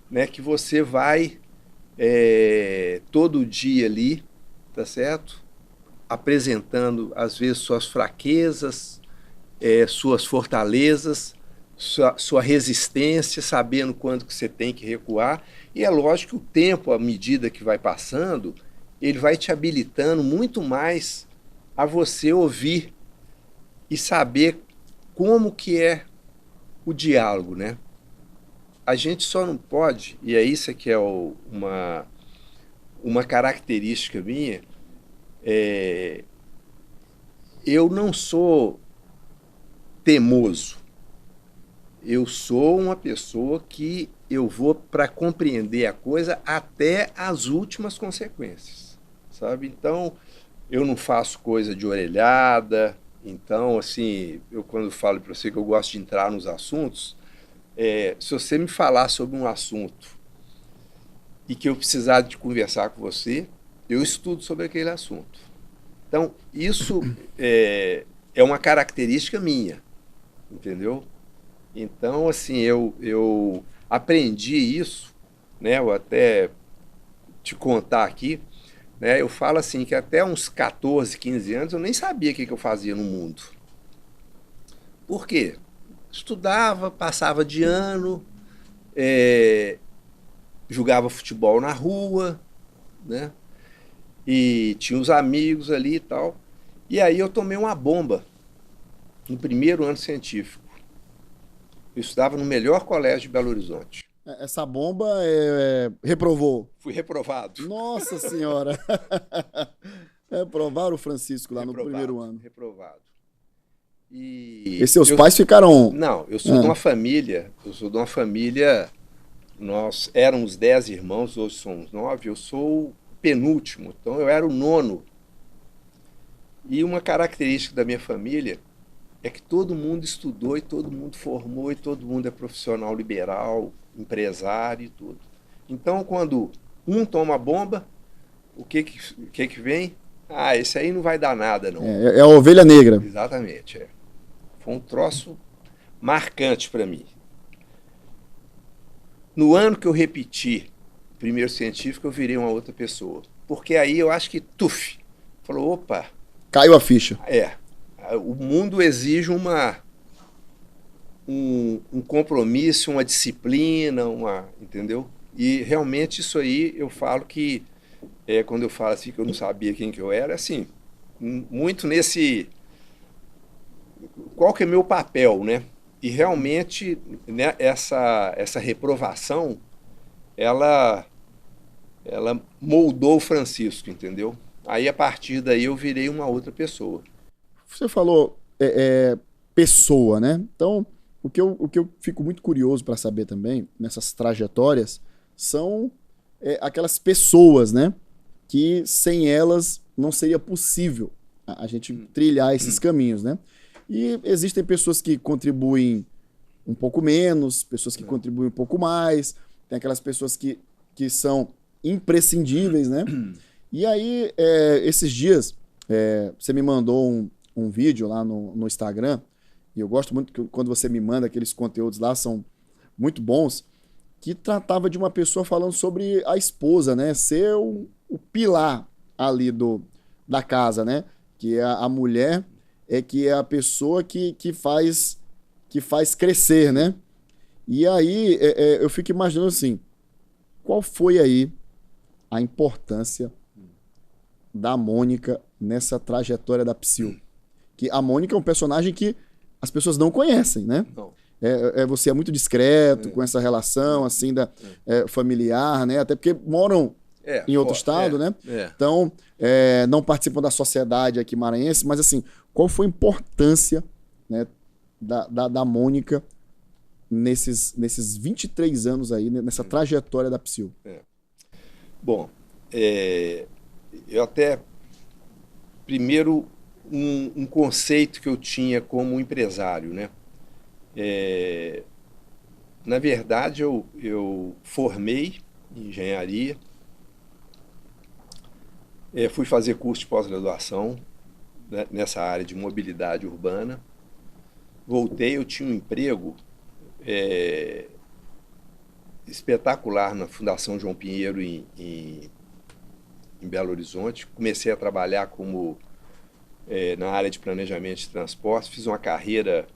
né? Que você vai todo dia ali, tá certo? Apresentando, às vezes, suas fraquezas, suas fortalezas, sua resistência, sabendo quando que você tem que recuar. E é lógico que o tempo, à medida que vai passando, ele vai te habilitando muito mais a você ouvir e saber como que é o diálogo, né? A gente só não pode, e é isso que é uma característica minha, eu não sou teimoso. Eu sou uma pessoa que eu vou para compreender a coisa até as últimas consequências, sabe? Então, eu não faço coisa de orelhada. Então, assim, eu quando falo para você que eu gosto de entrar nos assuntos, se você me falar sobre um assunto e que eu precisar de conversar com você, eu estudo sobre aquele assunto. Então, isso é uma característica minha, entendeu? Então, assim, eu aprendi isso, né? Eu até te contar aqui, né? Eu falo assim que até uns 14, 15 anos eu nem sabia o que eu fazia no mundo. Por quê? Estudava, passava de ano, jogava futebol na rua, né? E tinha os amigos ali e tal. E aí eu tomei uma bomba no primeiro ano científico. Eu estudava no melhor colégio de Belo Horizonte. Essa bomba reprovou. Fui reprovado. Nossa Senhora! Reprovaram o Francisco lá no primeiro ano. Reprovado. E seus pais ficaram... Não, eu sou de uma família, nós éramos 10 irmãos, hoje somos 9, eu sou o penúltimo, então eu era o nono. E uma característica da minha família é que todo mundo estudou e todo mundo formou e todo mundo é profissional liberal, empresário e tudo. Então, quando um toma bomba, o que vem? Ah, esse aí não vai dar nada, não. É a ovelha negra. Exatamente, é. Foi um troço marcante para mim. No ano que eu repeti o primeiro científico, eu virei uma outra pessoa. Porque aí eu acho que, falou, opa... Caiu a ficha. O mundo exige um compromisso, uma disciplina, entendeu? E realmente isso aí eu falo que, quando eu falo assim que eu não sabia quem que eu era, assim, muito nesse... Qual que é meu papel, né? E realmente, né, essa reprovação, ela moldou o Francisco, entendeu? Aí, a partir daí, eu virei uma outra pessoa. Você falou pessoa, né? Então, o que eu fico muito curioso para saber também, nessas trajetórias, são aquelas pessoas, né? Que sem elas não seria possível a gente trilhar esses caminhos, né? E existem pessoas que contribuem um pouco menos, pessoas que contribuem um pouco mais, tem aquelas pessoas que são imprescindíveis, né? E aí, esses dias, você me mandou um vídeo lá no Instagram, e eu gosto muito que quando você me manda aqueles conteúdos lá, são muito bons, que tratava de uma pessoa falando sobre a esposa, né? Ser o pilar ali da casa, né? Que a mulher que é a pessoa que faz crescer, né? E aí eu fico imaginando assim, qual foi aí a importância da Mônica nessa trajetória da Psyll? Que a Mônica é um personagem que as pessoas não conhecem, né? Não. Você é muito discreto com essa relação assim familiar, né? Até porque moram em outro estado, né? Então, não participam da sociedade aqui maranhense, mas assim, qual foi a importância, né, da Mônica nesses 23 anos aí, nessa trajetória da Psyll? Bom, eu até... Primeiro, um conceito que eu tinha como empresário, né? Na verdade, eu formei em engenharia, fui fazer curso de pós-graduação, né, nessa área de mobilidade urbana. Voltei, eu tinha um emprego espetacular na Fundação João Pinheiro em Belo Horizonte. Comecei a trabalhar na área de planejamento de transporte, fiz uma carreira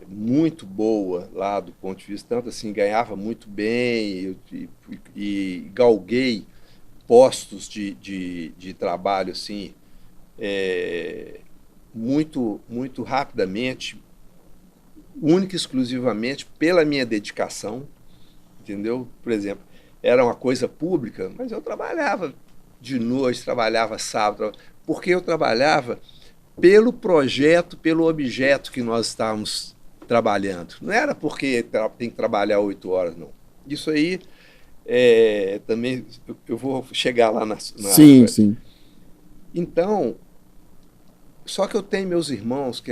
muito boa lá do ponto de vista, tanto assim, ganhava muito bem e galguei postos de trabalho assim, muito, muito rapidamente, única e exclusivamente pela minha dedicação, entendeu? Por exemplo, era uma coisa pública, mas eu trabalhava de noite, trabalhava sábado, porque eu trabalhava pelo projeto, pelo objeto que nós estávamos trabalhando. Não era porque tem que trabalhar 8 horas, não. Isso aí, também, eu vou chegar lá na... Sim, sim. Então, só que eu tenho meus irmãos,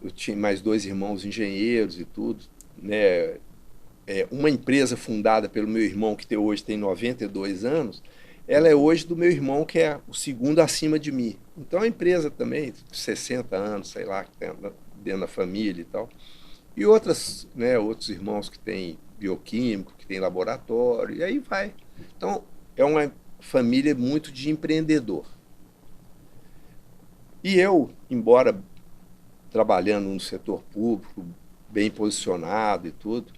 eu tinha mais 2 irmãos engenheiros e tudo, né? Uma empresa fundada pelo meu irmão, que hoje tem 92 anos, ela é hoje do meu irmão, que é o segundo acima de mim. Então a empresa também, 60 anos, sei lá, que tem dentro da família e tal. E outros irmãos que têm bioquímico, que têm laboratório, e aí vai. Então é uma família muito de empreendedor. E eu, embora trabalhando no setor público, bem posicionado e tudo,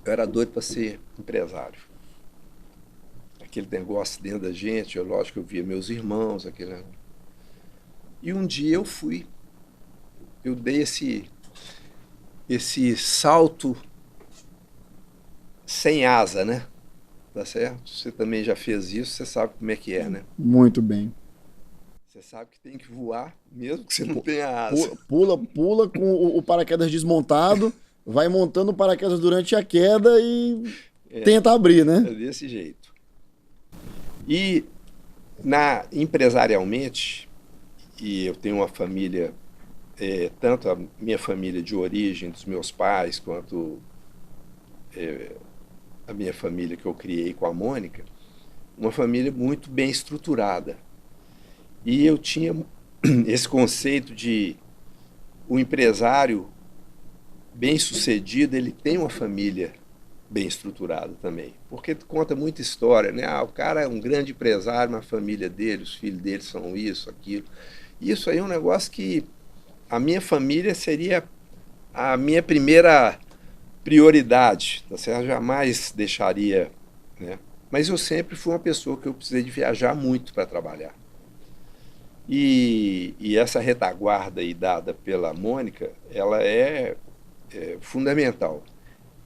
eu era doido para ser empresário. Aquele negócio dentro da gente, lógico que eu via meus irmãos, E um dia eu dei esse salto sem asa, né? Tá certo? Você também já fez isso, você sabe como é que é, né? Muito bem. Você sabe que tem que voar, mesmo que você não tenha asa. Pula com o paraquedas desmontado, vai montando o paraquedas durante a queda e tenta abrir, né? É desse jeito. E empresarialmente, e eu tenho uma família, tanto a minha família de origem, dos meus pais, quanto a minha família que eu criei com a Mônica, uma família muito bem estruturada. E eu tinha esse conceito de o empresário bem-sucedido, ele tem uma família bem estruturada também. Porque conta muita história, né? O cara é um grande empresário, na família dele, os filhos dele são isso, aquilo. Isso aí é um negócio que a minha família seria a minha primeira prioridade, tá certo? Eu jamais deixaria, né? Mas eu sempre fui uma pessoa que eu precisei de viajar muito para trabalhar. E essa retaguarda aí dada pela Mônica, ela é fundamental.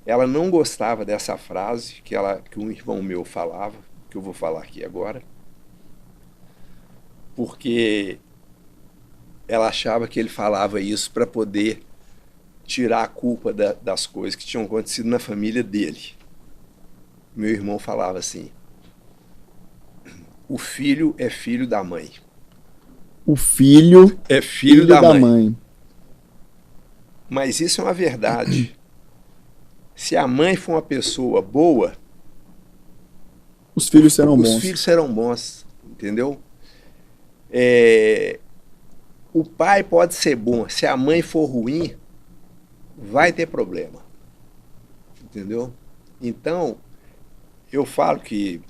Ela não gostava dessa frase que um irmão meu falava, que eu vou falar aqui agora, porque ela achava que ele falava isso para poder tirar a culpa das coisas que tinham acontecido na família dele. Meu irmão falava assim: o filho é filho da mãe. O filho é filho da mãe. Mas isso é uma verdade. Se a mãe for uma pessoa boa, os filhos serão bons. Os filhos serão bons, entendeu? O pai pode ser bom, se a mãe for ruim, vai ter problema, entendeu? Então, eu falo que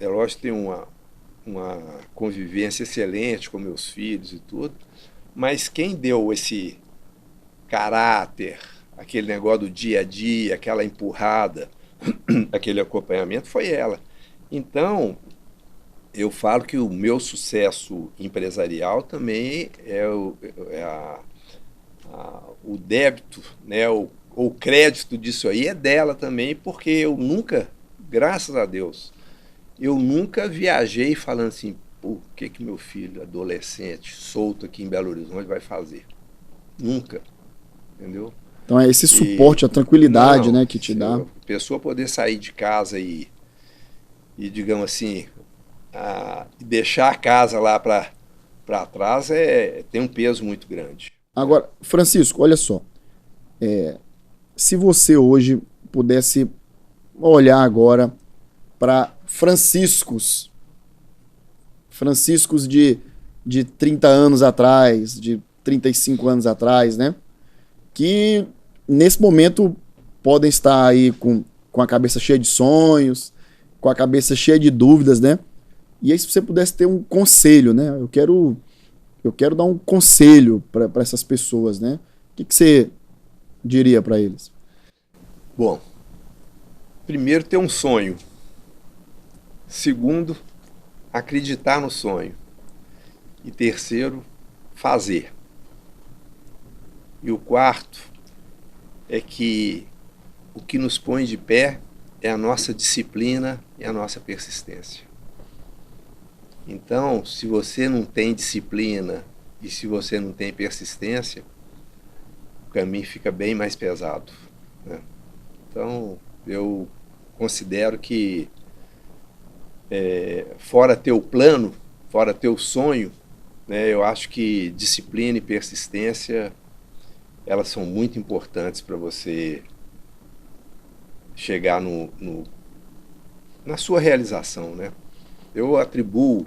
é lógico que tem uma convivência excelente com meus filhos e tudo, mas quem deu esse caráter, aquele negócio do dia a dia, aquela empurrada, aquele acompanhamento, foi ela. Então, eu falo que o meu sucesso empresarial também o débito, né, o crédito disso aí é dela também, porque eu nunca, graças a Deus, eu nunca viajei falando assim, o que meu filho adolescente, solto aqui em Belo Horizonte, vai fazer? Nunca, entendeu? Então é esse suporte, a tranquilidade, né, que te dá. A pessoa poder sair de casa e digamos assim, deixar a casa lá para trás tem um peso muito grande. Agora, Francisco, olha só, se você hoje pudesse olhar agora para franciscos de 30 anos atrás, de 35 anos atrás, né? Que nesse momento podem estar aí com a cabeça cheia de sonhos, com a cabeça cheia de dúvidas, né? E aí se você pudesse ter um conselho, né? Eu quero dar um conselho para essas pessoas, né? O que você diria para eles? Bom, primeiro, ter um sonho. Segundo, acreditar no sonho. E terceiro, fazer. E o quarto é que o que nos põe de pé é a nossa disciplina e a nossa persistência. Então, se você não tem disciplina e se você não tem persistência, o caminho fica bem mais pesado, né? Então, eu considero que fora teu plano, fora teu sonho, né, eu acho que disciplina e persistência, elas são muito importantes para você chegar na sua realização, né? Eu atribuo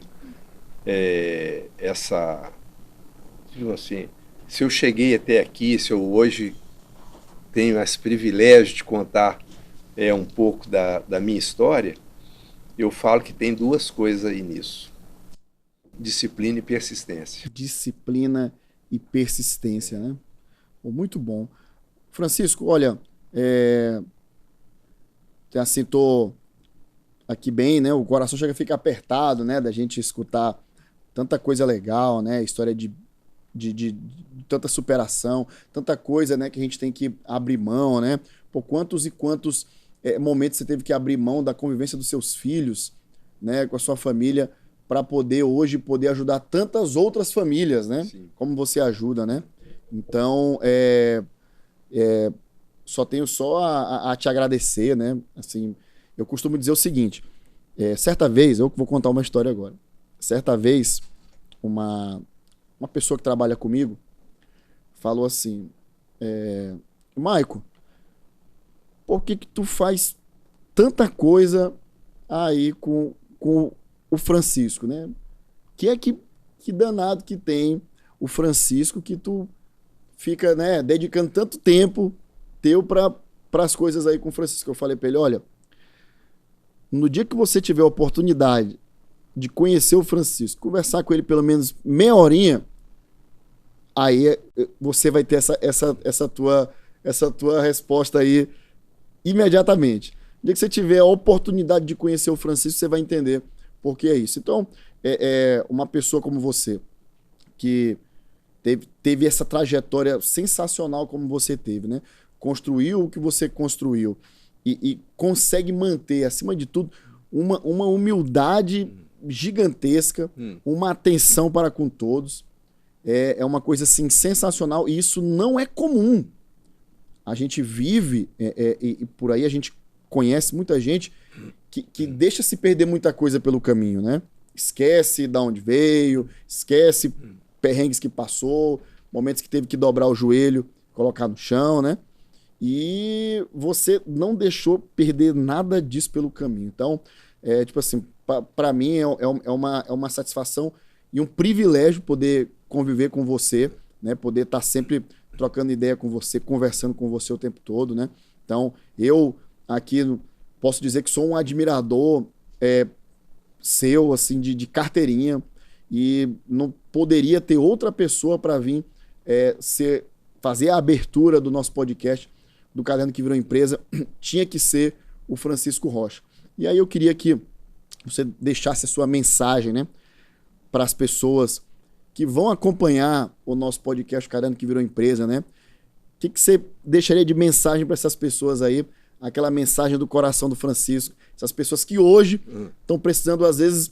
tipo assim, se eu cheguei até aqui, se eu hoje tenho esse privilégio de contar um pouco da minha história, eu falo que tem duas coisas aí nisso: disciplina e persistência. Disciplina e persistência, né? Muito bom. Francisco, olha, assim, tô aqui bem, né? O coração chega a ficar apertado, né? Da gente escutar tanta coisa legal, né? História de tanta superação, tanta coisa, né, que a gente tem que abrir mão, né? Por quantos e quantos momentos você teve que abrir mão da convivência dos seus filhos, né, com a sua família, para poder hoje poder ajudar tantas outras famílias, né? Sim. Como você ajuda, né? Então, só tenho só a te agradecer, né? Assim, eu costumo dizer o seguinte, certa vez, eu vou contar uma história agora. Certa vez, uma pessoa que trabalha comigo falou assim, Maico, por que tu faz tanta coisa aí com o Francisco, né? Que danado que tem o Francisco que tu fica, né, dedicando tanto tempo teu para as coisas aí com o Francisco. Eu falei para ele, olha, no dia que você tiver a oportunidade de conhecer o Francisco, conversar com ele pelo menos meia horinha, aí você vai ter essa tua resposta aí imediatamente. No dia que você tiver a oportunidade de conhecer o Francisco, você vai entender por que é isso. Então, uma pessoa como você, que teve essa trajetória sensacional como você teve, né? Construiu o que você construiu e consegue manter, acima de tudo, uma humildade gigantesca, uma atenção para com todos. É uma coisa assim sensacional e isso não é comum. A gente vive e por aí a gente conhece muita gente que deixa se perder muita coisa pelo caminho, né? Esquece de onde veio, esquece perrengues que passou, momentos que teve que dobrar o joelho, colocar no chão, né? E você não deixou perder nada disso pelo caminho. Então, tipo assim, para mim é uma satisfação e um privilégio poder conviver com você, né? Poder estar sempre trocando ideia com você, conversando com você o tempo todo, né? Então, eu aqui posso dizer que sou um admirador seu, assim, de carteirinha, e não poderia ter outra pessoa para vir fazer a abertura do nosso podcast do Caderno que Virou Empresa, tinha que ser o Francisco Rocha. E aí eu queria que você deixasse a sua mensagem, né, para as pessoas que vão acompanhar o nosso podcast Caderno que Virou Empresa, né? O que você deixaria de mensagem para essas pessoas aí, aquela mensagem do coração do Francisco, essas pessoas que hoje estão precisando, às vezes,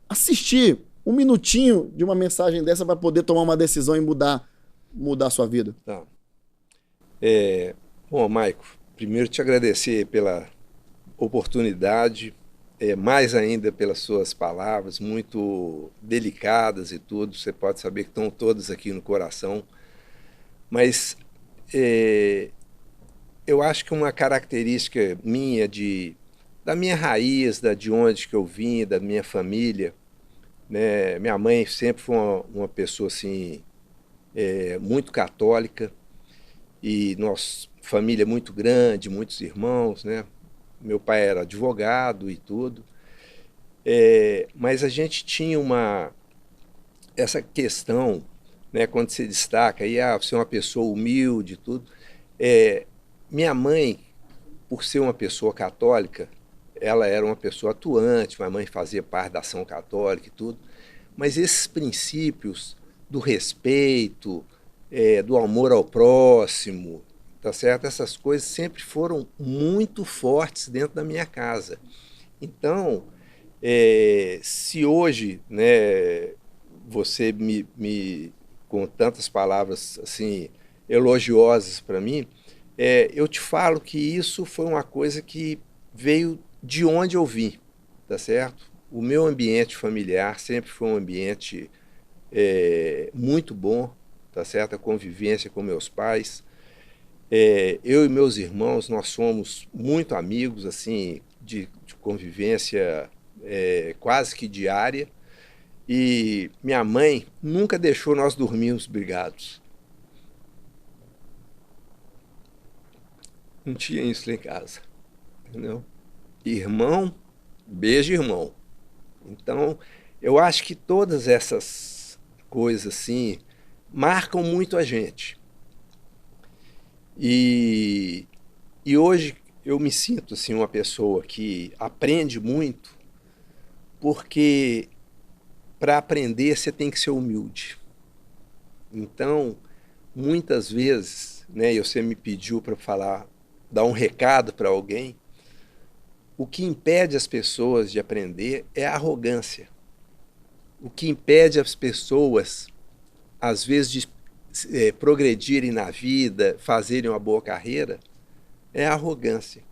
assistir um minutinho de uma mensagem dessa para poder tomar uma decisão e mudar a sua vida? Tá. Bom, Maico, primeiro te agradecer pela oportunidade, mais ainda pelas suas palavras, muito delicadas e tudo, você pode saber que estão todas aqui no coração, mas eu acho que uma característica minha da minha raiz, de onde que eu vim, da minha família, né? Minha mãe sempre foi uma pessoa assim, muito católica, e nossa família é muito grande, muitos irmãos, né? Meu pai era advogado e tudo, mas a gente tinha essa questão, né, quando se destaca, e você é uma pessoa humilde e tudo. Minha mãe, por ser uma pessoa católica, ela era uma pessoa atuante, minha mãe fazia parte da ação católica e tudo, mas esses princípios do respeito, do amor ao próximo, tá certo? Essas coisas sempre foram muito fortes dentro da minha casa. Então, se hoje, né, você me com tantas palavras assim elogiosas para mim, eu te falo que isso foi uma coisa que veio de onde eu vim, tá certo? O meu ambiente familiar sempre foi um ambiente muito bom, tá certo? A convivência com meus pais. Eu e meus irmãos, nós somos muito amigos, assim, de convivência quase que diária. E minha mãe nunca deixou nós dormirmos brigados. Não tinha isso lá em casa, entendeu? Irmão, beijo irmão. Então, eu acho que todas essas coisas assim marcam muito a gente. E hoje eu me sinto assim uma pessoa que aprende muito, porque para aprender você tem que ser humilde. Então, muitas vezes, né, e você me pediu para falar, dar um recado para alguém, o que impede as pessoas de aprender é a arrogância. O que impede as pessoas, às vezes, de progredirem na vida, fazerem uma boa carreira, é a arrogância.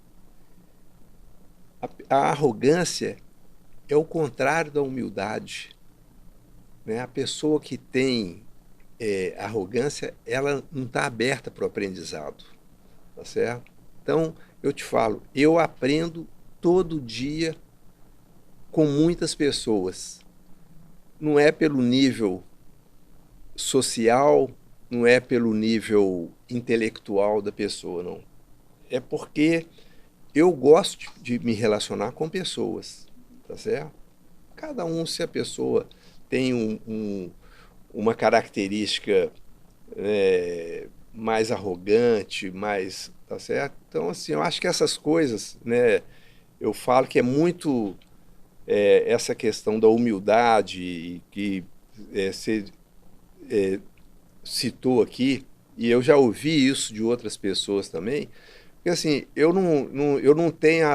A arrogância é o contrário da humildade, né? A pessoa que tem arrogância, ela não está aberta para o aprendizado, tá certo? Então, eu te falo, eu aprendo todo dia com muitas pessoas. Não é pelo nível social, não é pelo nível intelectual da pessoa, não. É porque eu gosto de me relacionar com pessoas, tá certo? Cada um, se a pessoa tem uma característica mais arrogante, mais, tá certo? Então, assim, eu acho que essas coisas, né, eu falo que é muito essa questão da humildade que você citou aqui, e eu já ouvi isso de outras pessoas também, porque assim, eu não tenho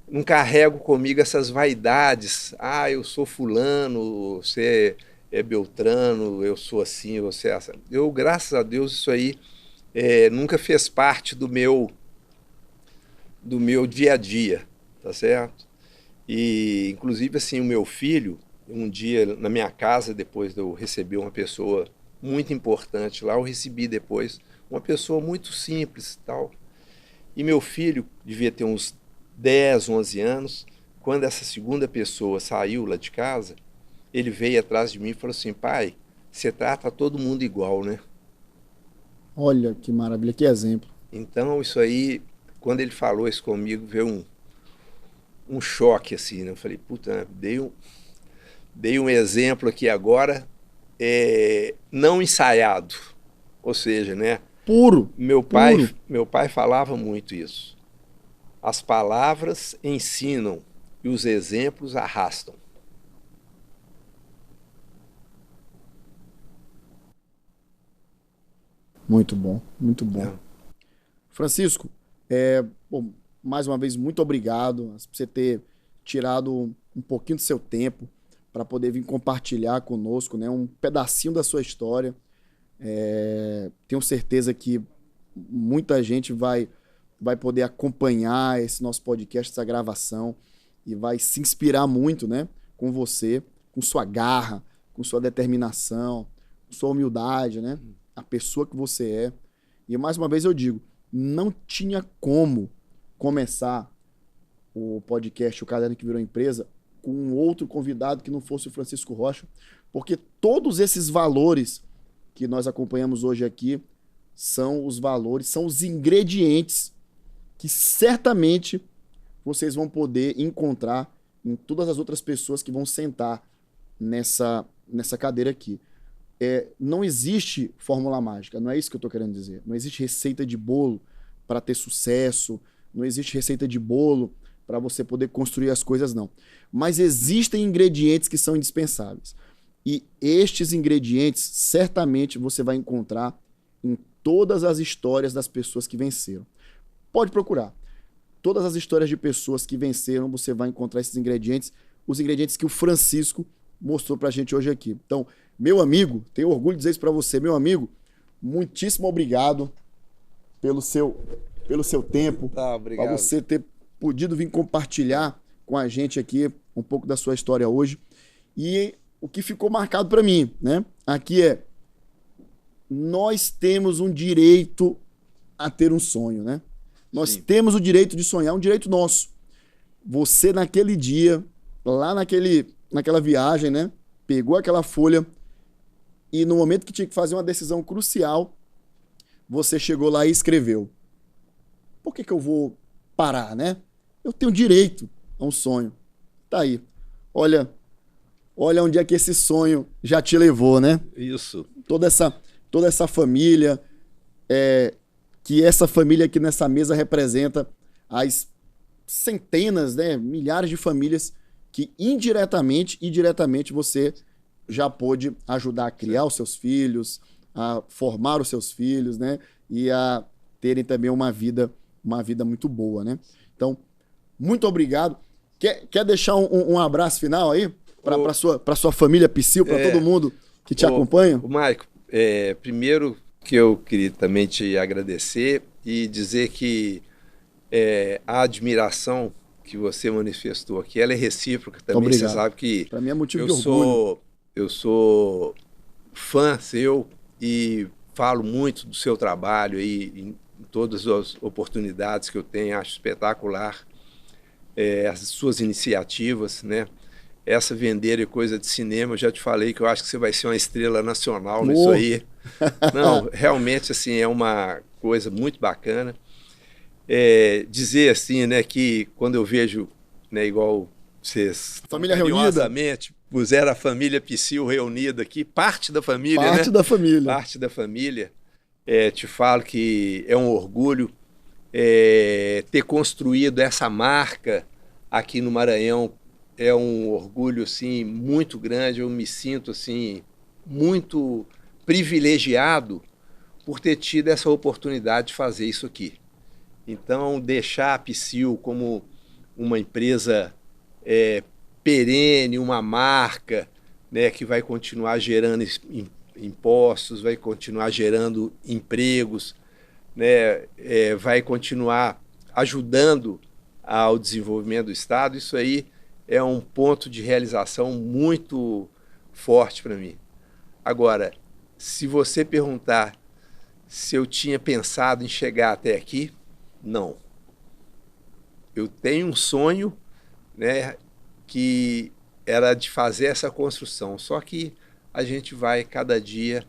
não carrego comigo essas vaidades, eu sou fulano, você é Beltrano, eu sou assim, você é essa. Eu, graças a Deus, isso aí nunca fez parte do meu dia a dia, tá certo? E, inclusive, assim, o meu filho, um dia na minha casa, depois de eu receber uma pessoa muito importante lá, eu recebi depois uma pessoa muito simples e tal. E meu filho devia ter uns 10, 11 anos, quando essa segunda pessoa saiu lá de casa, ele veio atrás de mim e falou assim: pai, você trata todo mundo igual, né? Olha que maravilha, que exemplo. Então, isso aí, quando ele falou isso comigo, veio um choque, assim, né? Eu falei, puta, dei um exemplo aqui agora, não ensaiado. Ou seja, né? Puro. Meu pai falava muito isso. As palavras ensinam e os exemplos arrastam. Muito bom, muito bom. Né? Francisco, bom, mais uma vez, muito obrigado por você ter tirado um pouquinho do seu tempo para poder vir compartilhar conosco, né, um pedacinho da sua história. Tenho certeza que muita gente vai poder acompanhar esse nosso podcast, essa gravação, e vai se inspirar muito, né, com você, com sua garra, com sua determinação, com sua humildade, né, a pessoa que você é. E mais uma vez eu digo, não tinha como começar o podcast O Caderno que Virou Empresa com um outro convidado que não fosse o Francisco Rocha, porque todos esses valores que nós acompanhamos hoje aqui são os valores, são os ingredientes que certamente vocês vão poder encontrar em todas as outras pessoas que vão sentar nessa cadeira aqui. Não existe fórmula mágica, não é isso que eu estou querendo dizer. Não existe receita de bolo para ter sucesso, não existe receita de bolo para você poder construir as coisas, não. Mas existem ingredientes que são indispensáveis. E estes ingredientes, certamente, você vai encontrar em todas as histórias das pessoas que venceram. Pode procurar. Todas as histórias de pessoas que venceram, você vai encontrar esses ingredientes, os ingredientes que o Francisco mostrou pra gente hoje aqui. Então, meu amigo, tenho orgulho de dizer isso pra você, meu amigo, muitíssimo obrigado pelo seu tempo, Obrigado. para você ter podido vir compartilhar com a gente aqui um pouco da sua história hoje. E o que ficou marcado para mim, né? Aqui nós temos um direito a ter um sonho, né? Nós Sim. temos o direito de sonhar, um direito nosso. Você naquele dia, lá naquela viagem, né? Pegou aquela folha e no momento que tinha que fazer uma decisão crucial, você chegou lá e escreveu. Por que eu vou parar, né? Eu tenho direito a um sonho. Tá aí. Olha onde é que esse sonho já te levou, né? Isso. Toda essa família, que essa família aqui nessa mesa representa as centenas, né, milhares de famílias que indiretamente e diretamente você já pôde ajudar a criar os seus filhos, a formar os seus filhos, né? E a terem também uma vida muito boa, né? Então, muito obrigado. Quer deixar um abraço final aí para sua família Psyu, para todo mundo que te acompanha? O Maico, primeiro que eu queria também te agradecer e dizer que a admiração que você manifestou aqui, ela é recíproca também. Obrigado. Você sabe que para mim é motivo de orgulho. Eu sou fã seu e falo muito do seu trabalho aí em todas as oportunidades que eu tenho, acho espetacular as suas iniciativas, né? Essa Vendeira e Coisa de Cinema, eu já te falei que eu acho que você vai ser uma estrela nacional nisso aí. Não, realmente, assim, é uma coisa muito bacana. Dizer, assim, né, que quando eu vejo, né, igual vocês... Família reunida. Puseram a família Psyu reunida aqui, parte da família, né? Parte da família. Parte da família. Te falo que é um orgulho ter construído essa marca aqui no Maranhão. É um orgulho, assim, muito grande. Eu me sinto, assim, muito privilegiado por ter tido essa oportunidade de fazer isso aqui. Então, deixar a Psyu como uma empresa perene, uma marca, né, que vai continuar gerando impostos, vai continuar gerando empregos, né, vai continuar ajudando ao desenvolvimento do Estado, isso aí é um ponto de realização muito forte para mim. Agora, se você perguntar se eu tinha pensado em chegar até aqui, não. Eu tenho um sonho, né, que era de fazer essa construção, só que a gente vai cada dia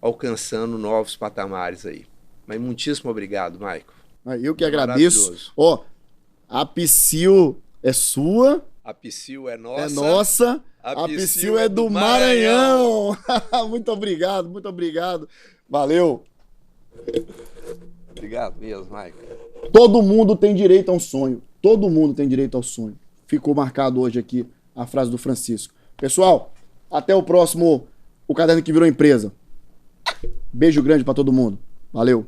alcançando novos patamares aí. Mas muitíssimo obrigado, Maico. Eu que agradeço. A Psyu é sua. A Psyu é nossa. É nossa. A Psyu é do Maranhão. Muito obrigado, muito obrigado. Valeu. Obrigado mesmo, Maico. Todo mundo tem direito a um sonho. Todo mundo tem direito ao sonho. Ficou marcado hoje aqui a frase do Francisco. Pessoal, até o próximo O Caderno que Virou Empresa. Beijo grande pra todo mundo. Valeu.